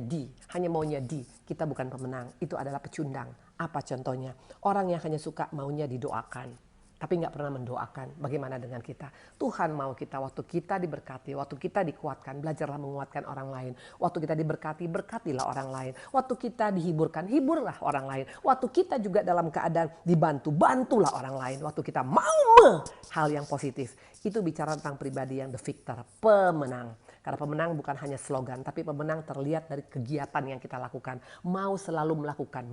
kita bukan pemenang. Itu adalah pecundang. Apa contohnya? Orang yang hanya suka maunya didoakan. tapi nggak pernah mendoakan. Bagaimana dengan kita? Tuhan mau kita waktu kita diberkati, waktu kita dikuatkan, belajarlah menguatkan orang lain. Waktu kita diberkati, berkatilah orang lain. Waktu kita dihiburkan, hiburlah orang lain. Waktu kita juga dalam keadaan dibantu, bantulah orang lain. Waktu kita mau hal yang positif. Itu bicara tentang pribadi yang the victor, pemenang. Karena pemenang bukan hanya slogan, tapi pemenang terlihat dari kegiatan yang kita lakukan. Mau selalu melakukan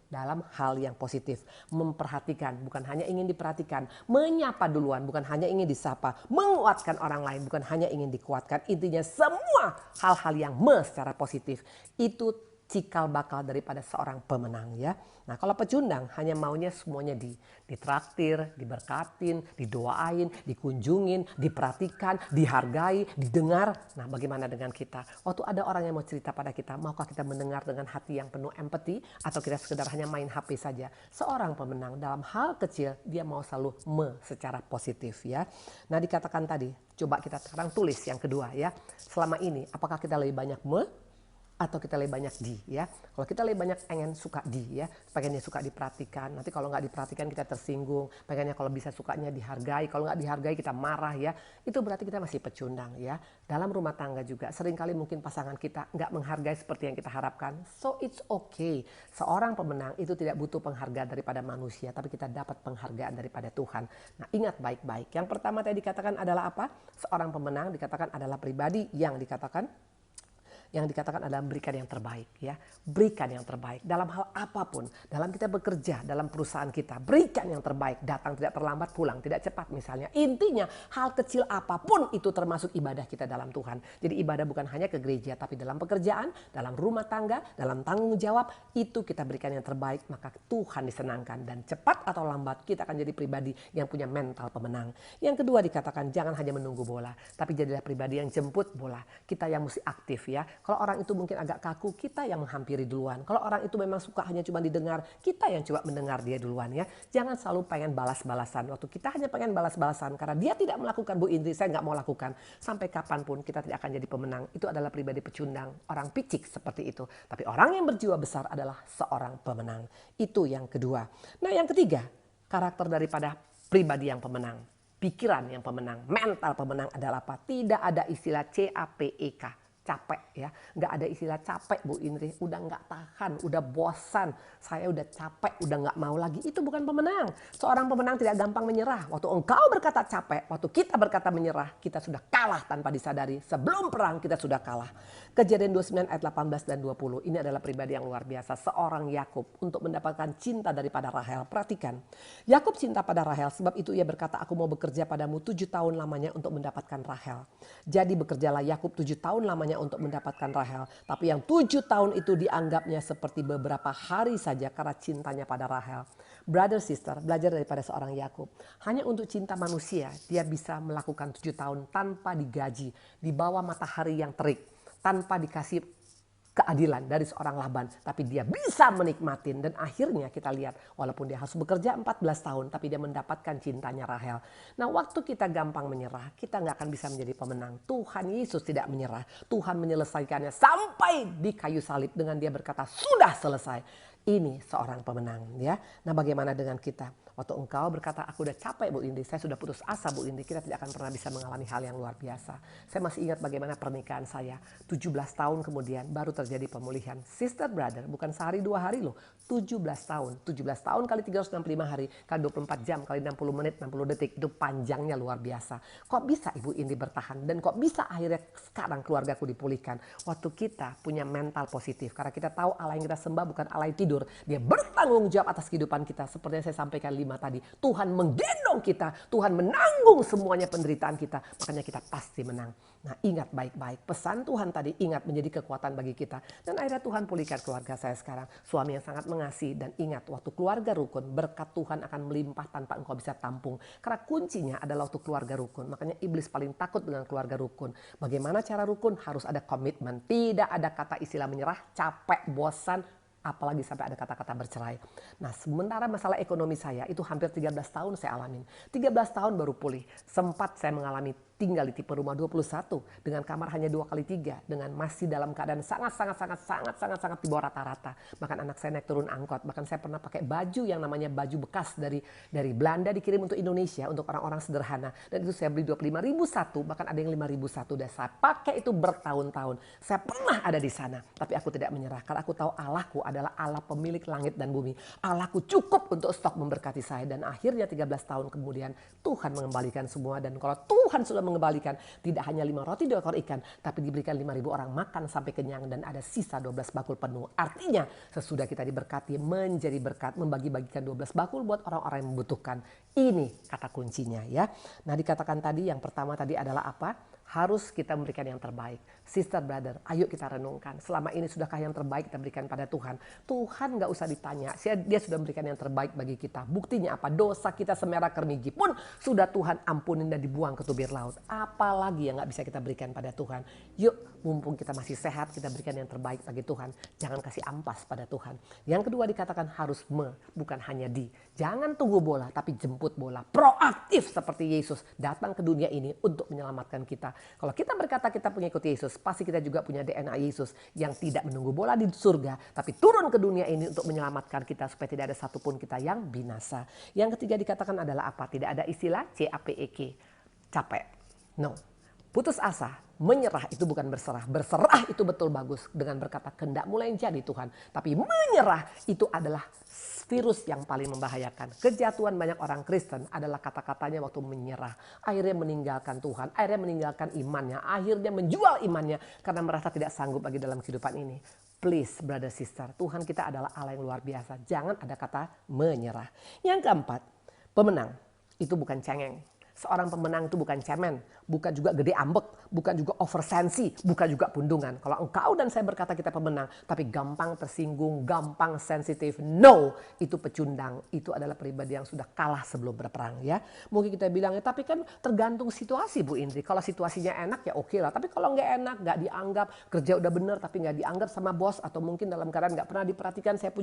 dalam hal yang positif. Memperhatikan, bukan hanya ingin diperhatikan. Menyapa duluan, bukan hanya ingin disapa. Menguatkan orang lain, bukan hanya ingin dikuatkan. Intinya semua hal-hal yang secara positif. Itu cikal bakal daripada seorang pemenang ya. Nah kalau pecundang hanya maunya semuanya ditraktir, diberkatin, didoain, dikunjungin, diperhatikan, dihargai, didengar. Nah bagaimana dengan kita? Waktu ada orang yang mau cerita pada kita, maukah kita mendengar dengan hati yang penuh empati atau kita sekedar hanya main HP saja? Seorang pemenang dalam hal kecil dia mau selalu secara positif ya. Nah dikatakan tadi, coba kita sekarang tulis yang kedua ya. Selama ini apakah kita lebih banyak atau kita lebih banyak di ya. Kalau kita lebih banyak pengen suka di ya, pengennya suka diperhatikan. Nanti kalau nggak diperhatikan kita tersinggung. Pengennya kalau bisa sukanya dihargai. Kalau nggak dihargai kita marah ya. Itu berarti kita masih pecundang ya. Dalam rumah tangga juga seringkali mungkin pasangan kita nggak menghargai seperti yang kita harapkan. So it's okay. Seorang pemenang itu tidak butuh penghargaan daripada manusia, tapi kita dapat penghargaan daripada Tuhan. Nah ingat baik-baik. Yang pertama tadi dikatakan adalah apa? Seorang pemenang dikatakan adalah pribadi yang dikatakan adalah berikan yang terbaik ya. Berikan yang terbaik dalam hal apapun. Dalam kita bekerja, dalam perusahaan kita, berikan yang terbaik. Datang tidak terlambat, pulang tidak cepat misalnya. Intinya hal kecil apapun itu termasuk ibadah kita dalam Tuhan. Jadi ibadah bukan hanya ke gereja, tapi dalam pekerjaan, dalam rumah tangga, dalam tanggung jawab, itu kita berikan yang terbaik, maka Tuhan disenangkan. Dan cepat atau lambat kita akan jadi pribadi yang punya mental pemenang. Yang kedua dikatakan jangan hanya menunggu bola, tapi jadilah pribadi yang jemput bola. Kita yang mesti aktif ya. Kalau orang itu mungkin agak kaku, kita yang menghampiri duluan. Kalau orang itu memang suka hanya cuma didengar, kita yang coba mendengar dia duluan ya. Jangan selalu pengen balas-balasan. Waktu kita hanya pengen balas-balasan karena dia tidak melakukan, Bu Indri, saya nggak mau lakukan. Sampai kapanpun kita tidak akan jadi pemenang. Itu adalah pribadi pecundang, orang picik seperti itu. Tapi orang yang berjiwa besar adalah seorang pemenang. Itu yang kedua. Nah yang ketiga, karakter daripada pribadi yang pemenang. Pikiran yang pemenang, mental pemenang adalah apa? Tidak ada istilah CAPEK. Capek ya, nggak ada istilah capek Bu Indri, udah nggak tahan, udah bosan, saya udah capek, udah nggak mau lagi. Itu bukan pemenang. Seorang pemenang tidak gampang menyerah. Waktu engkau berkata capek, waktu kita berkata menyerah, kita sudah kalah tanpa disadari. Sebelum perang kita sudah kalah. Kejadian 29 ayat 18 dan 20, ini adalah pribadi yang luar biasa. Seorang Yakub untuk mendapatkan cinta daripada Rahel. Perhatikan, Yakub cinta pada Rahel, sebab itu ia berkata, aku mau bekerja padamu 7 tahun lamanya untuk mendapatkan Rahel. Jadi bekerjalah Yakub 7 tahun lamanya untuk mendapatkan Rahel. Tapi yang 7 tahun itu dianggapnya seperti beberapa hari saja karena cintanya pada Rahel. Brother sister, belajar daripada seorang Yakub. Hanya untuk cinta manusia dia bisa melakukan 7 tahun tanpa digaji, di bawah matahari yang terik, tanpa dikasih keadilan dari seorang Laban. Tapi dia bisa menikmatin dan akhirnya kita lihat walaupun dia harus bekerja 14 tahun tapi dia mendapatkan cintanya Rahel. Nah waktu kita gampang menyerah kita nggak akan bisa menjadi pemenang. Tuhan Yesus tidak menyerah. Tuhan menyelesaikannya sampai di kayu salib dengan dia berkata sudah selesai. Ini seorang pemenang ya. Nah bagaimana dengan kita? Waktu engkau berkata aku udah capek Bu Indi, saya sudah putus asa Bu Indi, kita tidak akan pernah bisa mengalami hal yang luar biasa. Saya masih ingat bagaimana pernikahan saya. 17 tahun kemudian baru terjadi pemulihan. Sister brother, bukan sehari 2 hari loh. 17 tahun. 17 tahun kali 365 hari, kali 24 jam, kali 60 menit, 60 detik. Itu panjangnya luar biasa. Kok bisa Ibu Indi bertahan? Dan kok bisa akhirnya sekarang keluargaku dipulihkan? Waktu kita punya mental positif. Karena kita tahu Allah yang kita sembah bukan Allah yang tidur. Dia bertanggung jawab atas kehidupan kita. Seperti yang saya sampaikan tadi, Tuhan menggendong kita, Tuhan menanggung semuanya penderitaan kita, makanya kita pasti menang. Nah ingat baik-baik, pesan Tuhan tadi ingat menjadi kekuatan bagi kita. Dan akhirnya Tuhan pulihkan keluarga saya sekarang, suami yang sangat mengasihi. Dan ingat waktu keluarga rukun, berkat Tuhan akan melimpah tanpa engkau bisa tampung. Karena kuncinya adalah waktu keluarga rukun, makanya iblis paling takut dengan keluarga rukun. Bagaimana cara rukun? Harus ada komitmen, tidak ada kata istilah menyerah, capek, bosan, apalagi sampai ada kata-kata bercerai. Nah sementara masalah ekonomi saya itu hampir 13 tahun saya alamin. 13 tahun baru pulih. Sempat saya mengalami tinggal di tipe rumah 21 dengan kamar hanya 2x3, dengan masih dalam keadaan sangat di bawah rata-rata. Bahkan anak saya naik turun angkot, bahkan saya pernah pakai baju yang namanya baju bekas dari Belanda dikirim untuk Indonesia untuk orang-orang sederhana, dan itu saya beli 25.000 satu, bahkan ada yang 5.000 satu, dan saya pakai itu bertahun-tahun. Saya pernah ada di sana, tapi aku tidak menyerah karena aku tahu Allahku adalah Allah pemilik langit dan bumi. Allahku cukup untuk stok memberkati saya, dan akhirnya 13 tahun kemudian Tuhan mengembalikan semua. Dan kalau Tuhan sudah mengembalikan, tidak hanya 5 roti 2 ekor ikan, tapi diberikan 5.000 orang makan sampai kenyang dan ada sisa 12 bakul penuh. Artinya sesudah kita diberkati menjadi berkat, membagi-bagikan 12 bakul buat orang-orang yang membutuhkan. Ini kata kuncinya ya. Nah, dikatakan tadi yang pertama tadi adalah apa? Harus kita memberikan yang terbaik. Sister, brother, ayo kita renungkan. Selama ini sudahkah yang terbaik kita berikan pada Tuhan? Tuhan gak usah ditanya, dia sudah memberikan yang terbaik bagi kita. Buktinya apa? Dosa kita semerah kermiji pun sudah Tuhan ampunin dan dibuang ke tubir laut. Apalagi yang gak bisa kita berikan pada Tuhan? Yuk, mumpung kita masih sehat, kita berikan yang terbaik bagi Tuhan. Jangan kasih ampas pada Tuhan. Yang kedua dikatakan harus bukan hanya di. Jangan tunggu bola, tapi jemput bola. Proaktif seperti Yesus datang ke dunia ini untuk menyelamatkan kita. Kalau kita berkata kita pengikut Yesus, pasti kita juga punya DNA Yesus yang tidak menunggu bola di surga, tapi turun ke dunia ini untuk menyelamatkan kita supaya tidak ada satupun kita yang binasa. Yang ketiga dikatakan adalah apa? Tidak ada istilah CAPEK, capek. No, putus asa, menyerah itu bukan berserah. Berserah itu betul bagus dengan berkata kehendak mulai jadi Tuhan. Tapi menyerah itu adalah virus yang paling membahayakan. Kejatuhan banyak orang Kristen adalah kata-katanya waktu menyerah. Akhirnya meninggalkan Tuhan, akhirnya meninggalkan imannya, akhirnya menjual imannya karena merasa tidak sanggup lagi dalam kehidupan ini. Please, brother, sister, Tuhan kita adalah Allah yang luar biasa. Jangan ada kata menyerah. Yang keempat, pemenang itu bukan cengeng. Seorang pemenang itu bukan cemen, bukan juga gede ambek, bukan juga oversensi, bukan juga pundungan. Kalau engkau dan saya berkata kita pemenang, tapi gampang tersinggung, gampang sensitif, no, itu pecundang. Itu adalah pribadi yang sudah kalah sebelum berperang ya. Mungkin kita bilang, ya tapi kan tergantung situasi Bu Indri. Kalau situasinya enak ya oke lah, tapi kalau nggak enak, nggak dianggap, kerja udah bener tapi nggak dianggap sama bos, atau mungkin dalam keadaan nggak pernah diperhatikan, saya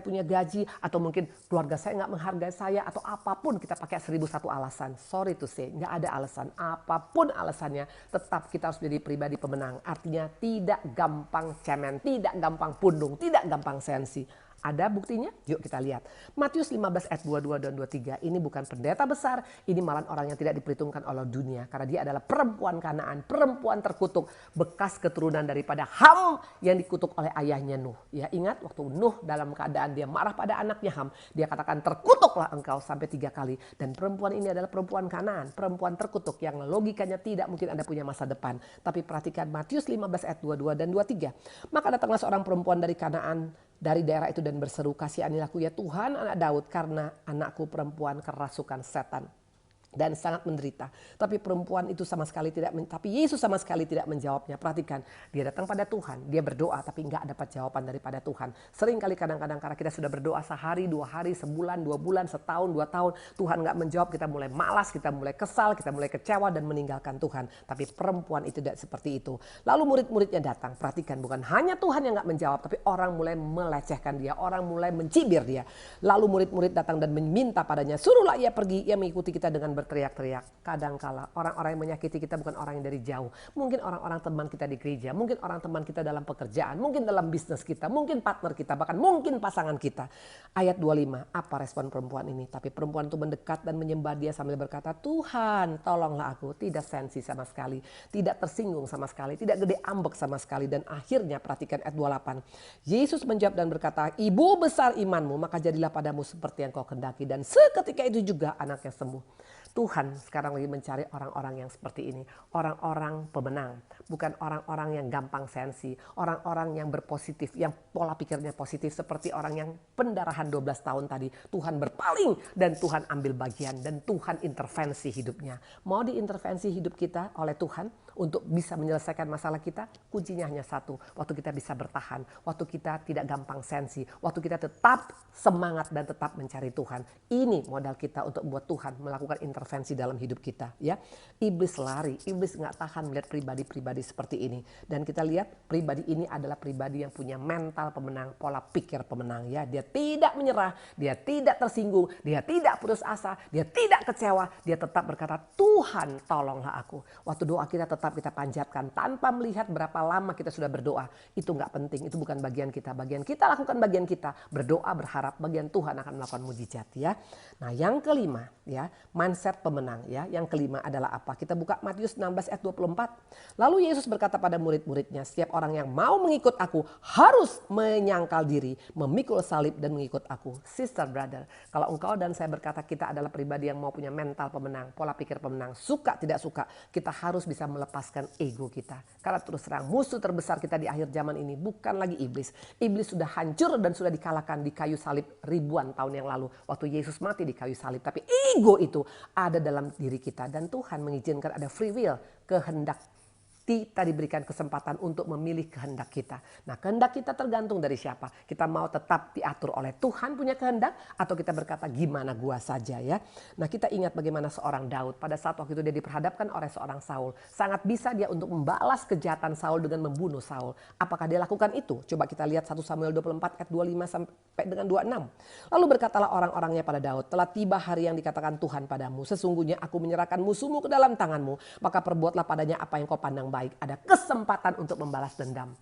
punya gaji, atau mungkin keluarga saya nggak menghargai saya, atau apapun kita pakai 1001 alasan. Sorry to say, nggak ada alasan. Apapun alasannya, tetap kita harus menjadi pribadi pemenang. Artinya tidak gampang cemen, tidak gampang pundung, tidak gampang sensi. Ada buktinya? Yuk kita lihat. Matius 15 ayat 22 dan 23. Ini bukan pendeta besar, ini malah orang yang tidak diperhitungkan oleh dunia. Karena dia adalah perempuan Kanaan, perempuan terkutuk, bekas keturunan daripada Ham yang dikutuk oleh ayahnya Nuh. Ya ingat waktu Nuh dalam keadaan dia marah pada anaknya Ham. Dia katakan terkutuklah engkau sampai 3 kali. Dan perempuan ini adalah perempuan Kanaan, perempuan terkutuk yang logikanya tidak mungkin Anda punya masa depan. Tapi perhatikan Matius 15 ayat 22 dan 23. Maka datanglah seorang perempuan dari Kanaan, dari daerah itu dan berseru, kasihanilah aku ya Tuhan anak Daud, karena anakku perempuan kerasukan setan dan sangat menderita. Tapi perempuan itu sama sekali tapi Yesus sama sekali tidak menjawabnya. Perhatikan, dia datang pada Tuhan, dia berdoa tapi nggak dapat jawaban daripada Tuhan. Sering kali kadang-kadang karena kita sudah berdoa sehari, 2 hari, sebulan, 2 bulan, setahun, 2 tahun, Tuhan nggak menjawab, kita mulai malas, kita mulai kesal, kita mulai kecewa dan meninggalkan Tuhan. Tapi perempuan itu tidak seperti itu. Lalu murid-muridnya datang, perhatikan, bukan hanya Tuhan yang nggak menjawab, tapi orang mulai melecehkan dia, orang mulai mencibir dia. Lalu murid-murid datang dan meminta padanya, suruhlah ia pergi, ia mengikuti kita dengan berteriak-teriak. Kadangkala orang-orang yang menyakiti kita bukan orang yang dari jauh. Mungkin orang-orang teman kita di gereja, mungkin orang teman kita dalam pekerjaan, mungkin dalam bisnis kita, mungkin partner kita, bahkan mungkin pasangan kita. Ayat 25, apa respon perempuan ini? Tapi perempuan itu mendekat dan menyembah dia sambil berkata, Tuhan tolonglah aku. Tidak sensi sama sekali, tidak tersinggung sama sekali, tidak gede ambek sama sekali. Dan akhirnya perhatikan ayat 28. Yesus menjawab dan berkata, ibu besar imanmu, maka jadilah padamu seperti yang kau kehendaki. Dan seketika itu juga anaknya sembuh. Tuhan sekarang lagi mencari orang-orang yang seperti ini. Orang-orang pemenang. Bukan orang-orang yang gampang sensi. Orang-orang yang berpositif. Yang pola pikirnya positif. Seperti orang yang pendarahan 12 tahun tadi. Tuhan berpaling dan Tuhan ambil bagian. Dan Tuhan intervensi hidupnya. Mau diintervensi hidup kita oleh Tuhan untuk bisa menyelesaikan masalah kita? Kuncinya hanya satu. Waktu kita bisa bertahan. Waktu kita tidak gampang sensi. Waktu kita tetap semangat dan tetap mencari Tuhan. Ini modal kita untuk membuat Tuhan melakukan intervensi intervensi dalam hidup kita ya. Iblis lari, iblis nggak tahan melihat pribadi-pribadi seperti ini. Dan kita lihat pribadi ini adalah pribadi yang punya mental pemenang, pola pikir pemenang ya. Dia tidak menyerah, dia tidak tersinggung, dia tidak putus asa, dia tidak kecewa, dia tetap berkata, Tuhan tolonglah aku. Waktu doa kita tetap kita panjatkan tanpa melihat berapa lama kita sudah berdoa. Itu nggak penting, itu bukan bagian kita. Bagian kita lakukan bagian kita, berdoa berharap bagian Tuhan akan melakukan mujizat ya. Nah yang kelima ya, mindset pemenang ya. Yang kelima adalah apa? Kita buka Matius 16 ayat 24. Lalu Yesus berkata pada murid-muridnya, setiap orang yang mau mengikut aku harus menyangkal diri, memikul salib dan mengikut aku. Sister, brother, kalau engkau dan saya berkata kita adalah pribadi yang mau punya mental pemenang, pola pikir pemenang, suka tidak suka, kita harus bisa melepaskan ego kita. Karena terus terang musuh terbesar kita di akhir zaman ini bukan lagi iblis. Iblis sudah hancur dan sudah dikalahkan di kayu salib ribuan tahun yang lalu waktu Yesus mati di kayu salib. Tapi ego itu ada dalam diri kita dan Tuhan mengizinkan ada free will, kehendak. Kita diberikan kesempatan untuk memilih kehendak kita. Nah kehendak kita tergantung dari siapa. Kita mau tetap diatur oleh Tuhan punya kehendak atau kita berkata gimana gua saja ya. Nah kita ingat bagaimana seorang Daud pada saat waktu itu dia diperhadapkan oleh seorang Saul. Sangat bisa dia untuk membalas kejahatan Saul dengan membunuh Saul. Apakah dia lakukan itu? Coba kita lihat 1 Samuel 24 ayat 25 sampai dengan 26. Lalu berkatalah orang-orangnya pada Daud, telah tiba hari yang dikatakan Tuhan padamu. Sesungguhnya aku menyerahkan musuhmu ke dalam tanganmu. Maka perbuatlah padanya apa yang kau pandang baik. Ada kesempatan untuk membalas dendam.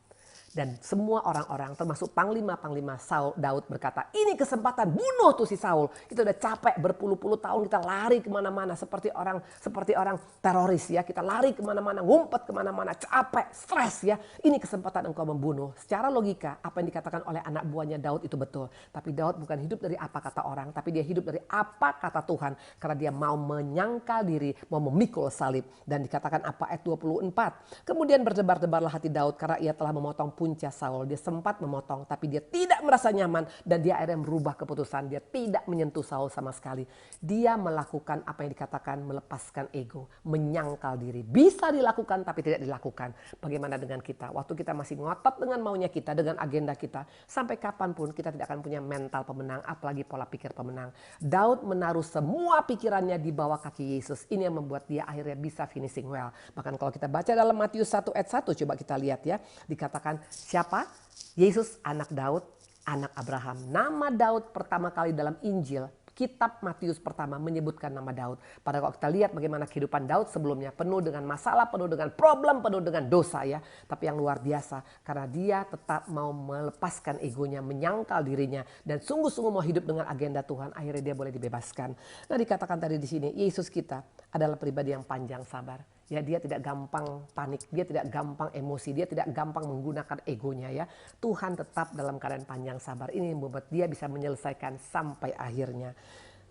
Dan semua orang-orang termasuk panglima-panglima Daud berkata, ini kesempatan, bunuh tuh si Saul. Kita udah capek berpuluh-puluh tahun kita lari kemana-mana seperti orang teroris ya. Kita lari kemana-mana, ngumpet kemana-mana, capek, stres ya. Ini kesempatan engkau membunuh. Secara logika apa yang dikatakan oleh anak buahnya Daud itu betul. Tapi Daud bukan hidup dari apa kata orang, tapi dia hidup dari apa kata Tuhan. Karena dia mau menyangkal diri, mau memikul salib. Dan dikatakan apa ayat 24. Kemudian berdebar-debarlah hati Daud karena ia telah memotong punca Saul. Dia sempat memotong tapi dia tidak merasa nyaman dan dia akhirnya merubah keputusan. Dia tidak menyentuh Saul sama sekali. Dia melakukan apa yang dikatakan melepaskan ego, menyangkal diri. Bisa dilakukan tapi tidak dilakukan. Bagaimana dengan kita? Waktu kita masih ngotot dengan maunya kita, dengan agenda kita, sampai kapanpun kita tidak akan punya mental pemenang, apalagi pola pikir pemenang. Daud menaruh semua pikirannya di bawah kaki Yesus. Ini yang membuat dia akhirnya bisa finishing well. Bahkan kalau kita baca dalam Matius 1 ayat 1, coba kita lihat ya. Dikatakan siapa? Yesus anak Daud, anak Abraham. Nama Daud pertama kali dalam Injil, kitab Matius pertama menyebutkan nama Daud. Pada kalau kita lihat bagaimana kehidupan Daud sebelumnya penuh dengan masalah, penuh dengan problem, penuh dengan dosa ya. Tapi yang luar biasa karena dia tetap mau melepaskan egonya, menyangkal dirinya dan sungguh-sungguh mau hidup dengan agenda Tuhan. Akhirnya dia boleh dibebaskan. Nah dikatakan tadi di sini Yesus kita adalah pribadi yang panjang sabar. Ya, dia tidak gampang panik, dia tidak gampang emosi, dia tidak gampang menggunakan egonya ya. Tuhan tetap dalam keadaan panjang sabar. Ini membuat dia bisa menyelesaikan sampai akhirnya.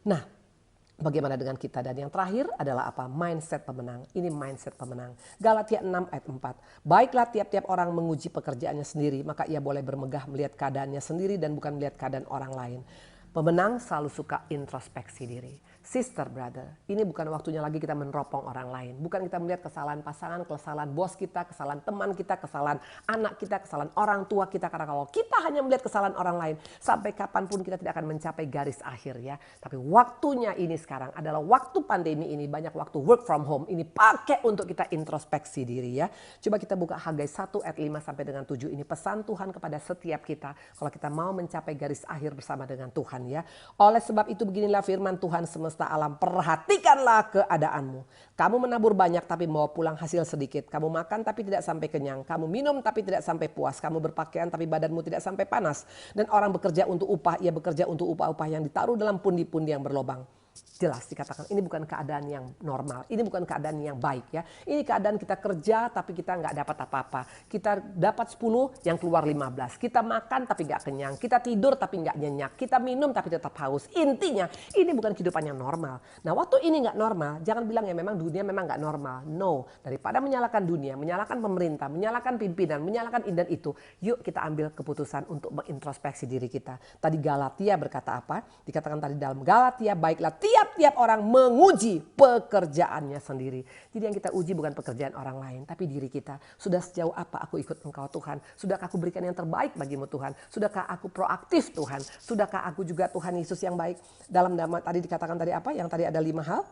Nah, bagaimana dengan kita? Dan yang terakhir adalah apa? Mindset pemenang. Ini mindset pemenang. Galatia 6 ayat 4. Baiklah tiap-tiap orang menguji pekerjaannya sendiri, maka ia boleh bermegah melihat keadaannya sendiri dan bukan melihat keadaan orang lain. Pemenang selalu suka introspeksi diri. Sister, brother, ini bukan waktunya lagi kita meneropong orang lain. Bukan kita melihat kesalahan pasangan, kesalahan bos kita, kesalahan teman kita, kesalahan anak kita, kesalahan orang tua kita. Karena kalau kita hanya melihat kesalahan orang lain, sampai kapanpun kita tidak akan mencapai garis akhir ya. Tapi waktunya ini sekarang adalah waktu pandemi ini, banyak waktu work from home. Ini pakai untuk kita introspeksi diri ya. Coba kita buka Hagai 1 ayat 5 sampai dengan 7. Ini pesan Tuhan kepada setiap kita. Kalau kita mau mencapai garis akhir bersama dengan Tuhan ya. Oleh sebab itu beginilah firman Tuhan semesta alam, perhatikanlah keadaanmu. Kamu menabur banyak tapi membawa pulang hasil sedikit. Kamu makan tapi tidak sampai kenyang. Kamu minum tapi tidak sampai puas. Kamu berpakaian tapi badanmu tidak sampai panas. Dan orang bekerja untuk upah, ia bekerja untuk upah-upah yang ditaruh dalam pundi-pundi yang berlobang. Jelas dikatakan ini bukan keadaan yang normal, ini bukan keadaan yang baik ya. Ini keadaan kita kerja tapi kita nggak dapat apa-apa. Kita dapat 10 yang keluar 15. Kita makan tapi nggak kenyang. Kita tidur tapi nggak nyenyak. Kita minum tapi tetap haus. Intinya ini bukan kehidupan yang normal. Nah waktu ini nggak normal, jangan bilang ya memang dunia memang nggak normal. No, daripada menyalahkan dunia, menyalahkan pemerintah, menyalahkan pimpinan, menyalahkan ini dan itu. Yuk kita ambil keputusan untuk mengintrospeksi diri kita. Tadi Galatia berkata apa? Dikatakan tadi dalam Galatia, baiklah tiap orang menguji pekerjaannya sendiri. Jadi yang kita uji bukan pekerjaan orang lain, tapi diri kita. Sudah sejauh apa aku ikut Engkau Tuhan? Sudahkah aku berikan yang terbaik bagimu Tuhan? Sudahkah aku proaktif Tuhan? Sudahkah aku juga Tuhan Yesus yang baik? Dalam nama tadi dikatakan tadi apa? Yang tadi ada 5 hal.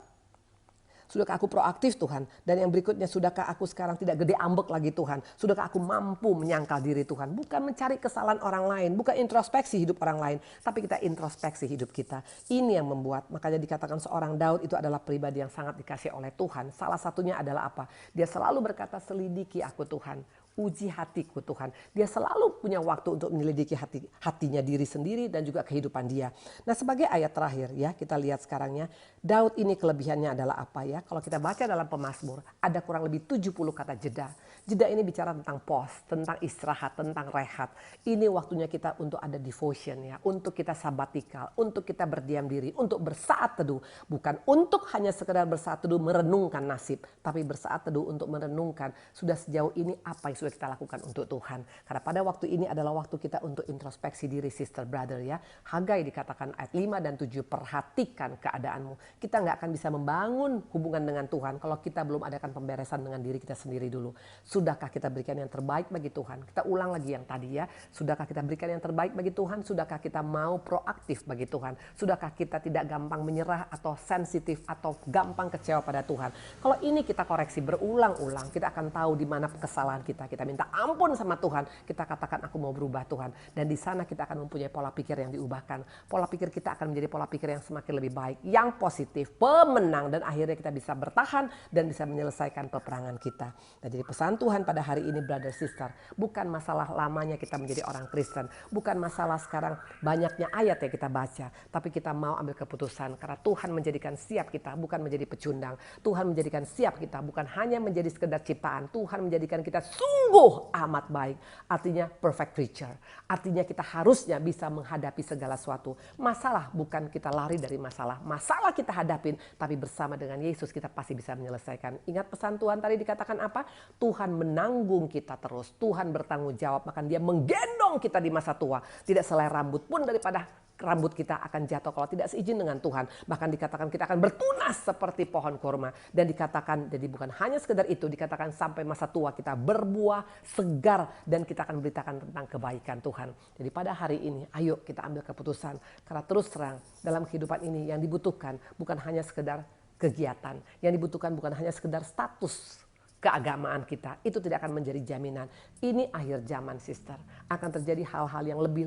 Sudahkah aku proaktif Tuhan? Dan yang berikutnya, sudahkah aku sekarang tidak gede ambek lagi Tuhan? Sudahkah aku mampu menyangkal diri Tuhan? Bukan mencari kesalahan orang lain, bukan introspeksi hidup orang lain, tapi kita introspeksi hidup kita. Ini yang membuat, makanya dikatakan seorang Daud itu adalah pribadi yang sangat dikasih oleh Tuhan. Salah satunya adalah apa? Dia selalu berkata, selidiki aku Tuhan. Uji hatiku Tuhan. Dia selalu punya waktu untuk menyelidiki hatinya diri sendiri dan juga kehidupan dia. Nah, sebagai ayat terakhir ya, kita lihat sekarangnya. Daud ini kelebihannya adalah apa ya? Kalau kita baca dalam Pemazmur, ada kurang lebih 70 kata jeda. Jeda ini bicara tentang pause, tentang istirahat, tentang rehat. Ini waktunya kita untuk ada devotion ya, untuk kita sabatikal, untuk kita berdiam diri, untuk bersaat teduh. Bukan untuk hanya sekedar bersaat teduh merenungkan nasib, tapi bersaat teduh untuk merenungkan sudah sejauh ini apa yang sudah kita lakukan untuk Tuhan. Karena pada waktu ini adalah waktu kita untuk introspeksi diri, sister brother ya. Hagai dikatakan ayat 5 dan 7, perhatikan keadaanmu. Kita nggak akan bisa membangun hubungan dengan Tuhan kalau kita belum adakan pemberesan dengan diri kita sendiri dulu. Sudahkah kita berikan yang terbaik bagi Tuhan? Kita ulang lagi yang tadi ya. Sudahkah kita berikan yang terbaik bagi Tuhan? Sudahkah kita mau proaktif bagi Tuhan? Sudahkah kita tidak gampang menyerah atau sensitif atau gampang kecewa pada Tuhan? Kalau ini kita koreksi berulang-ulang, kita akan tahu di mana kesalahan kita. Kita minta ampun sama Tuhan. Kita katakan aku mau berubah Tuhan. Dan di sana kita akan mempunyai pola pikir yang diubahkan. Pola pikir kita akan menjadi pola pikir yang semakin lebih baik, yang positif, pemenang, dan akhirnya kita bisa bertahan dan bisa menyelesaikan peperangan kita. Nah, jadi pesan Tuhan pada hari ini, brother sister, bukan masalah lamanya kita menjadi orang Kristen, bukan masalah sekarang banyaknya ayat yang kita baca, tapi kita mau ambil keputusan karena Tuhan menjadikan siap kita, bukan menjadi pecundang. Tuhan menjadikan siap kita, bukan hanya menjadi sekedar ciptaan. Tuhan menjadikan kita sungguh amat baik, artinya perfect creature. Artinya kita harusnya bisa menghadapi segala sesuatu. Masalah bukan kita lari dari masalah, masalah kita hadapin, tapi bersama dengan Yesus kita pasti bisa menyelesaikan. Ingat pesan Tuhan tadi dikatakan apa? Tuhan menanggung kita terus, Tuhan bertanggung jawab, bahkan dia menggendong kita di masa tua. Tidak selai rambut pun daripada rambut kita akan jatuh kalau tidak seizin dengan Tuhan. Bahkan dikatakan kita akan bertunas seperti pohon kurma. Dan dikatakan, jadi bukan hanya sekedar itu, dikatakan sampai masa tua kita berbuah segar dan kita akan beritakan tentang kebaikan Tuhan. Jadi pada hari ini, ayo kita ambil keputusan. Karena terus terang dalam kehidupan ini yang dibutuhkan bukan hanya sekedar kegiatan. Yang dibutuhkan bukan hanya sekedar status keagamaan kita, itu tidak akan menjadi jaminan. Ini akhir zaman, sister. Akan terjadi hal-hal yang lebih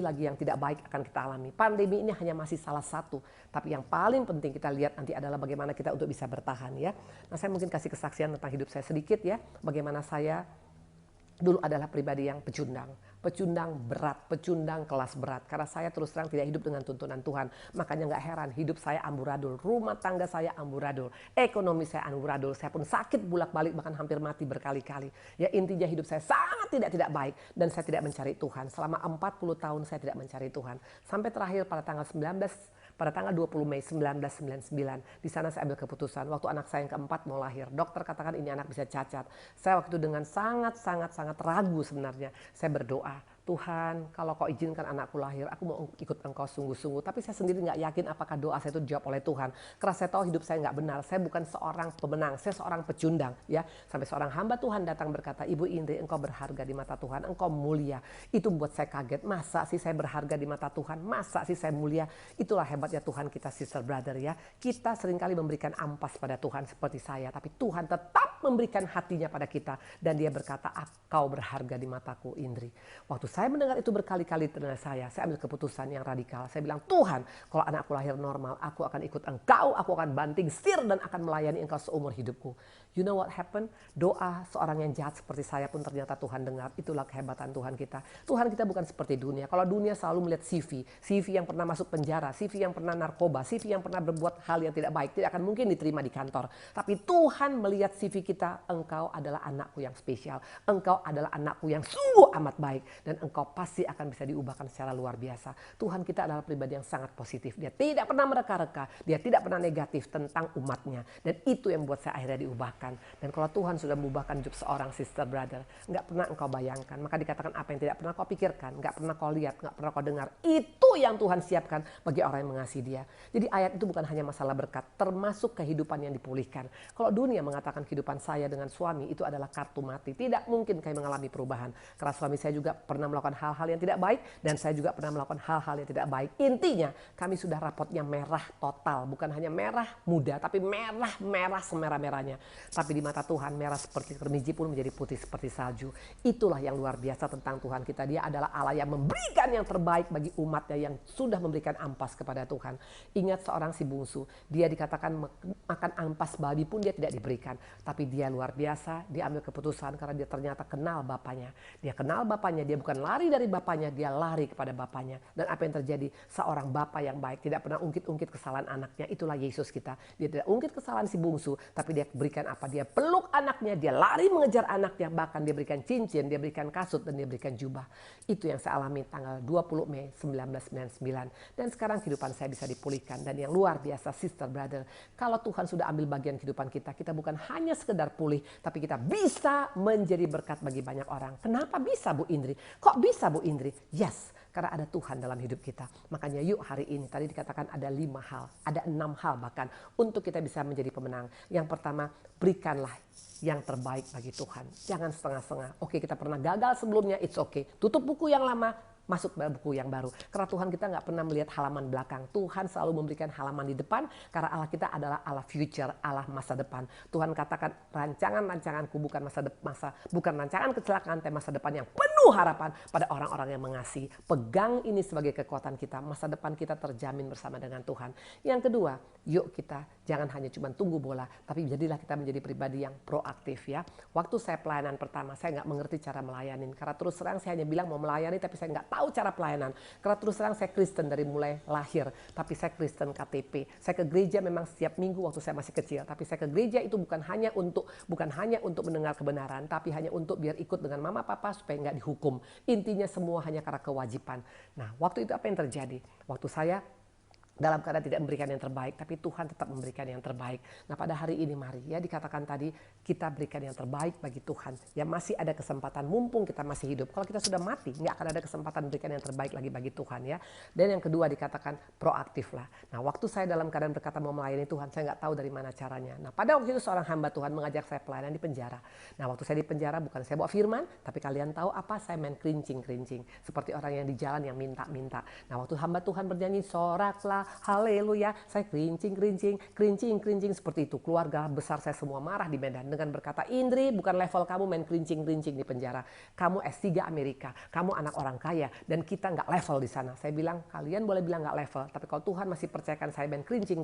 lagi yang tidak baik akan kita alami. Pandemi ini hanya masih salah satu, tapi yang paling penting kita lihat nanti adalah bagaimana kita untuk bisa bertahan ya. Nah, saya mungkin kasih kesaksian tentang hidup saya sedikit ya, bagaimana saya dulu adalah pribadi yang pecundang berat, pecundang kelas berat. Karena saya terus terang tidak hidup dengan tuntunan Tuhan. Makanya gak heran hidup saya amburadul, rumah tangga saya amburadul, ekonomi saya amburadul. Saya pun sakit bolak-balik, bahkan hampir mati berkali-kali. Ya, intinya hidup saya sangat tidak baik. Dan saya tidak mencari Tuhan. Selama 40 tahun saya tidak mencari Tuhan. Sampai terakhir pada tanggal 20 Mei 1999, di sana saya ambil keputusan. Waktu anak saya yang keempat mau lahir, dokter katakan ini anak bisa cacat. Saya waktu itu dengan sangat ragu sebenarnya. Saya berdoa, Tuhan, kalau kau izinkan anakku lahir, aku mau ikut engkau sungguh-sungguh. Tapi saya sendiri gak yakin apakah doa saya itu dijawab oleh Tuhan. Karena saya tahu hidup saya gak benar. Saya bukan seorang pemenang, saya seorang pecundang. Ya, sampai seorang hamba Tuhan datang berkata, Ibu Indri, engkau berharga di mata Tuhan, engkau mulia. Itu membuat saya kaget. Masa sih saya berharga di mata Tuhan? Masa sih saya mulia? Itulah hebatnya Tuhan kita, sister brother ya. Kita seringkali memberikan ampas pada Tuhan seperti saya. Tapi Tuhan tetap memberikan hatinya pada kita. Dan dia berkata, kau berharga di mataku, Indri. Waktu saya mendengar itu berkali-kali dengan saya ambil keputusan yang radikal. Saya bilang, Tuhan, kalau anakku lahir normal, aku akan ikut engkau, aku akan banting setir dan akan melayani engkau seumur hidupku. You know what happened? Doa seorang yang jahat seperti saya pun ternyata Tuhan dengar. Itulah kehebatan Tuhan kita. Tuhan kita bukan seperti dunia. Kalau dunia selalu melihat CV yang pernah masuk penjara, CV yang pernah narkoba, CV yang pernah berbuat hal yang tidak baik, tidak akan mungkin diterima di kantor. Tapi Tuhan melihat CV kita, engkau adalah anakku yang spesial. Engkau adalah anakku yang sungguh amat baik. Dan engkau pasti akan bisa diubahkan secara luar biasa. Tuhan kita adalah pribadi yang sangat positif. Dia tidak pernah mereka-reka. Dia tidak pernah negatif tentang umatnya. Dan itu yang membuat saya akhirnya diubahkan. Dan kalau Tuhan sudah mengubahkan hidup seorang sister brother, nggak pernah engkau bayangkan. Maka dikatakan apa yang tidak pernah kau pikirkan, nggak pernah kau lihat, nggak pernah kau dengar. Itu yang Tuhan siapkan bagi orang yang mengasihi Dia. Jadi ayat itu bukan hanya masalah berkat, termasuk kehidupan yang dipulihkan. Kalau dunia mengatakan kehidupan saya dengan suami itu adalah kartu mati, tidak mungkin kami mengalami perubahan. Karena suami saya juga pernah melakukan hal-hal yang tidak baik, dan saya juga pernah melakukan hal-hal yang tidak baik. Intinya kami sudah rapotnya merah total, bukan hanya merah muda, tapi merah semerah-merahnya. Tapi di mata Tuhan merah seperti kermiji pun menjadi putih seperti salju. Itulah yang luar biasa tentang Tuhan kita. Dia adalah Allah yang memberikan yang terbaik bagi umatnya yang sudah memberikan ampas kepada Tuhan. Ingat seorang si bungsu, dia dikatakan makan ampas babi pun dia tidak diberikan. Tapi dia luar biasa, dia ambil keputusan karena dia ternyata kenal bapaknya. Dia kenal bapaknya, dia bukan lari dari bapaknya, dia lari kepada bapaknya. Dan apa yang terjadi? Seorang bapak yang baik tidak pernah ungkit-ungkit kesalahan anaknya. Itulah Yesus kita. Dia tidak ungkit kesalahan si bungsu, tapi dia berikan apa? Dia peluk anaknya, dia lari mengejar anaknya, bahkan dia berikan cincin, dia berikan kasut, dan dia berikan jubah. Itu yang saya alami tanggal 20 Mei 1999. Dan sekarang kehidupan saya bisa dipulihkan. Dan yang luar biasa, sister, brother, kalau Tuhan sudah ambil bagian kehidupan kita, kita bukan hanya sekedar pulih, tapi kita bisa menjadi berkat bagi banyak orang. Kenapa bisa, Bu Indri? Kok bisa, Bu Indri? Yes, karena ada Tuhan dalam hidup kita. Makanya yuk hari ini, tadi dikatakan ada 5 hal, ada 6 hal bahkan untuk kita bisa menjadi pemenang. Yang pertama, berikanlah yang terbaik bagi Tuhan. Jangan setengah-setengah. Oke, kita pernah gagal sebelumnya, it's okay. Tutup buku yang lama, masuk buku yang baru. Karena Tuhan kita nggak pernah melihat halaman belakang. Tuhan selalu memberikan halaman di depan, karena Allah kita adalah Allah future, Allah masa depan. Tuhan katakan rancangan-rancanganku bukan bukan rancangan kecelakaan, tapi masa depan yang penuh harapan pada orang-orang yang mengasihi. Pegang ini sebagai kekuatan kita. Masa depan kita terjamin bersama dengan Tuhan. Yang kedua, yuk kita jangan hanya cuma tunggu bola, tapi jadilah kita menjadi pribadi yang proaktif ya. Waktu saya pelayanan pertama, saya nggak mengerti cara melayanin. Karena terus terang saya hanya bilang mau melayani, tapi saya nggak tahu cara pelayanan. Karena terus terang saya Kristen dari mulai lahir, tapi saya Kristen KTP. Saya ke gereja memang setiap minggu waktu saya masih kecil, tapi saya ke gereja itu bukan hanya untuk mendengar kebenaran, tapi hanya untuk biar ikut dengan mama papa supaya nggak dihukum. Intinya semua hanya karena kewajiban. Nah, waktu itu apa yang terjadi? Waktu saya dalam keadaan tidak memberikan yang terbaik, tapi Tuhan tetap memberikan yang terbaik. Nah, pada hari ini mari ya, dikatakan tadi kita berikan yang terbaik bagi Tuhan. Ya, masih ada kesempatan, mumpung kita masih hidup. Kalau kita sudah mati, nggak akan ada kesempatan berikan yang terbaik lagi bagi Tuhan ya. Dan yang kedua dikatakan proaktif lah. Nah, waktu saya dalam keadaan berkata mau melayani Tuhan, saya nggak tahu dari mana caranya. Nah, pada waktu itu seorang hamba Tuhan mengajak saya pelayanan di penjara. Nah, waktu saya di penjara bukan saya bawa firman, tapi kalian tahu apa? Saya main kerincing. Seperti orang yang di jalan yang minta-minta. Nah, waktu hamba Tuhan bernyanyi soraklah haleluya, saya kerincing seperti itu. Keluarga besar saya semua marah di Medan dengan berkata, Indri bukan level kamu main kerincing di penjara. Kamu S3 Amerika, kamu anak orang kaya dan kita nggak level di sana. Saya bilang kalian boleh bilang nggak level, tapi kalau Tuhan masih percayakan saya main kerincing,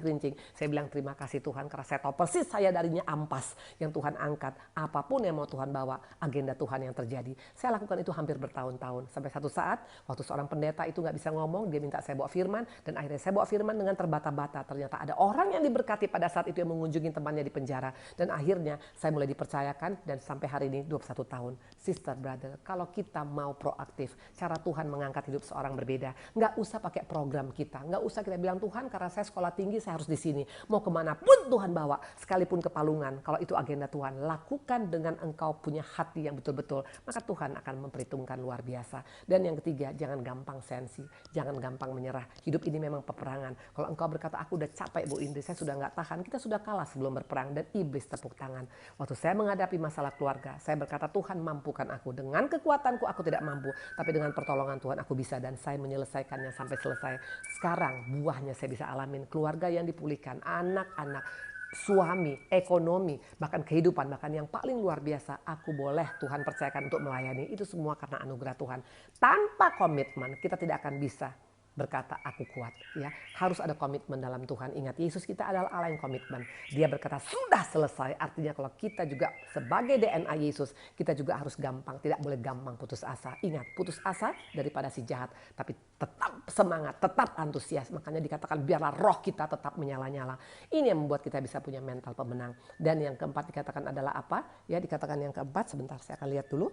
saya bilang terima kasih Tuhan karena saya tahu persis saya darinya ampas yang Tuhan angkat. Apapun yang mau Tuhan bawa, agenda Tuhan yang terjadi. Saya lakukan itu hampir bertahun-tahun sampai satu saat waktu seorang pendeta itu nggak bisa ngomong, dia minta saya bawa firman dan akhirnya saya bawa firman dengan terbata-bata. Ternyata ada orang yang diberkati pada saat itu yang mengunjungi temannya di penjara. Dan akhirnya saya mulai dipercayakan dan sampai hari ini 21 tahun. Sister, brother, kalau kita mau proaktif, cara Tuhan mengangkat hidup seorang berbeda. Nggak usah pakai program kita. Nggak usah kita bilang, Tuhan karena saya sekolah tinggi saya harus di sini. Mau kemana pun Tuhan bawa. Sekalipun ke Palungan. Kalau itu agenda Tuhan, lakukan dengan engkau punya hati yang betul-betul. Maka Tuhan akan memperhitungkan luar biasa. Dan yang ketiga, jangan gampang sensi. Jangan gampang menyerah. Hidup ini memang peperangan. Kalau engkau berkata, aku udah capek Bu Indri, saya sudah nggak tahan. Kita sudah kalah sebelum berperang dan iblis tepuk tangan. Waktu saya menghadapi masalah keluarga, saya berkata, Tuhan mampukan aku. Dengan kekuatanku aku tidak mampu, tapi dengan pertolongan Tuhan aku bisa dan saya menyelesaikannya sampai selesai. Sekarang buahnya saya bisa alamin. Keluarga yang dipulihkan, anak-anak, suami, ekonomi, bahkan kehidupan, bahkan yang paling luar biasa, aku boleh Tuhan percayakan untuk melayani. Itu semua karena anugerah Tuhan. Tanpa komitmen kita tidak akan bisa berkata aku kuat ya. Harus ada komitmen dalam Tuhan. Ingat, Yesus kita adalah Allah yang komitmen. Dia berkata sudah selesai. Artinya kalau kita juga sebagai DNA Yesus, kita juga harus gampang, tidak boleh gampang putus asa. Ingat, putus asa daripada si jahat, tapi tetap semangat, tetap antusias. Makanya dikatakan biarlah roh kita tetap menyala-nyala. Ini yang membuat kita bisa punya mental pemenang. Dan yang keempat dikatakan adalah apa? Ya, dikatakan yang keempat, sebentar saya akan lihat dulu.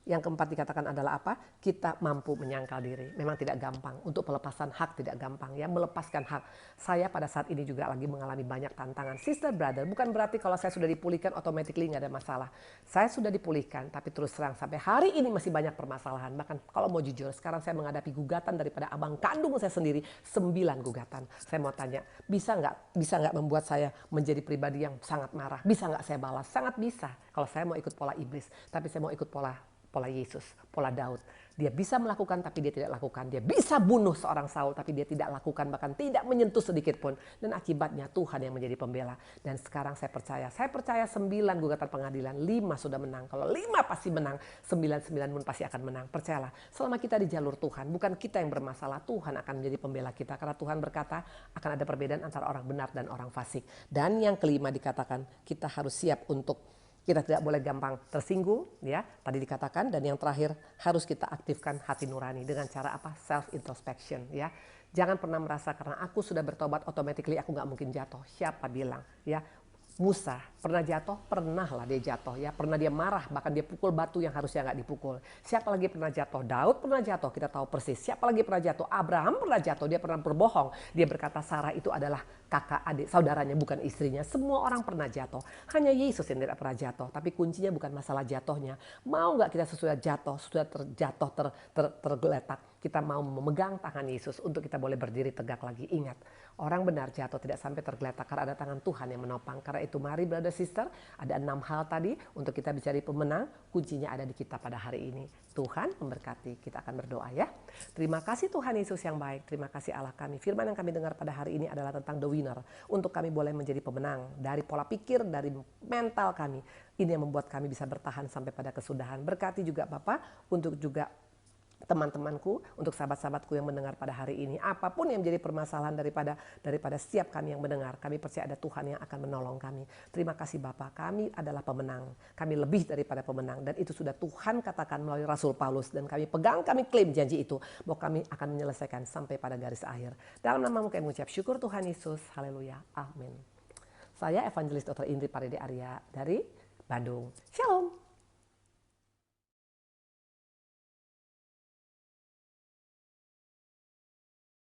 Yang keempat dikatakan adalah apa? Kita mampu menyangkal diri. Memang tidak gampang. Untuk pelepasan hak tidak gampang. Ya, melepaskan hak. Saya pada saat ini juga lagi mengalami banyak tantangan. Sister, brother, bukan berarti kalau saya sudah dipulihkan automatically nggak ada masalah. Saya sudah dipulihkan, tapi terus terang sampai hari ini masih banyak permasalahan. Bahkan kalau mau jujur, sekarang saya menghadapi gugatan daripada abang kandung saya sendiri, 9 gugatan. Saya mau tanya, bisa nggak membuat saya menjadi pribadi yang sangat marah? Bisa nggak saya balas? Sangat bisa. Kalau saya mau ikut pola iblis, tapi saya mau ikut pola pola Yesus, pola Daud. Dia bisa melakukan tapi dia tidak lakukan. Dia bisa bunuh seorang Saul tapi dia tidak lakukan, bahkan tidak menyentuh sedikit pun. Dan akibatnya Tuhan yang menjadi pembela. Dan sekarang saya percaya 9 gugatan pengadilan, 5 sudah menang. Kalau 5 pasti menang, 9 pun pasti akan menang. Percayalah, selama kita di jalur Tuhan, bukan kita yang bermasalah, Tuhan akan menjadi pembela kita. Karena Tuhan berkata akan ada perbedaan antara orang benar dan orang fasik. Dan yang kelima dikatakan, kita harus siap untuk kita tidak boleh gampang tersinggung, ya. Tadi dikatakan, dan yang terakhir harus kita aktifkan hati nurani dengan cara apa? Self introspection, ya. Jangan pernah merasa karena aku sudah bertobat automatically aku nggak mungkin jatuh. Siapa bilang, ya? Musa pernah jatuh, pernah lah dia jatuh, ya. Pernah dia marah, bahkan dia pukul batu yang harusnya nggak dipukul. Siapa lagi pernah jatuh? Daud pernah jatuh, kita tahu persis. Siapa lagi pernah jatuh? Abraham pernah jatuh, dia pernah berbohong. Dia berkata Sarah itu adalah kakak adik saudaranya, bukan istrinya. Semua orang pernah jatuh. Hanya Yesus yang tidak pernah jatuh. Tapi kuncinya bukan masalah jatuhnya. Mau nggak kita sesudah jatuh, sudah terjatuh, tergeletak, kita mau memegang tangan Yesus untuk kita boleh berdiri tegak lagi. Ingat, orang benar jatuh tidak sampai tergeletak karena ada tangan Tuhan yang menopang. Karena itu mari brother sister, ada 6 hal tadi untuk kita bisa jadi pemenang. Kuncinya ada di kita pada hari ini. Tuhan memberkati. Kita akan berdoa, ya. Terima kasih Tuhan Yesus yang baik. Terima kasih Allah kami. Firman yang kami dengar pada hari ini adalah tentang the winner. Untuk kami boleh menjadi pemenang dari pola pikir, dari mental kami. Ini yang membuat kami bisa bertahan sampai pada kesudahan. Berkati juga Bapak untuk juga teman-temanku, untuk sahabat-sahabatku yang mendengar pada hari ini. Apapun yang menjadi permasalahan daripada setiap kami yang mendengar, kami percaya ada Tuhan yang akan menolong kami. Terima kasih Bapak, kami adalah pemenang. Kami lebih daripada pemenang, dan itu sudah Tuhan katakan melalui Rasul Paulus, dan kami pegang, kami klaim janji itu, bahwa kami akan menyelesaikan sampai pada garis akhir. Dalam namamu kami mengucap syukur Tuhan Yesus, haleluya, amin. Saya Evangelis Dr. Indri Parede Arya dari Bandung. Shalom.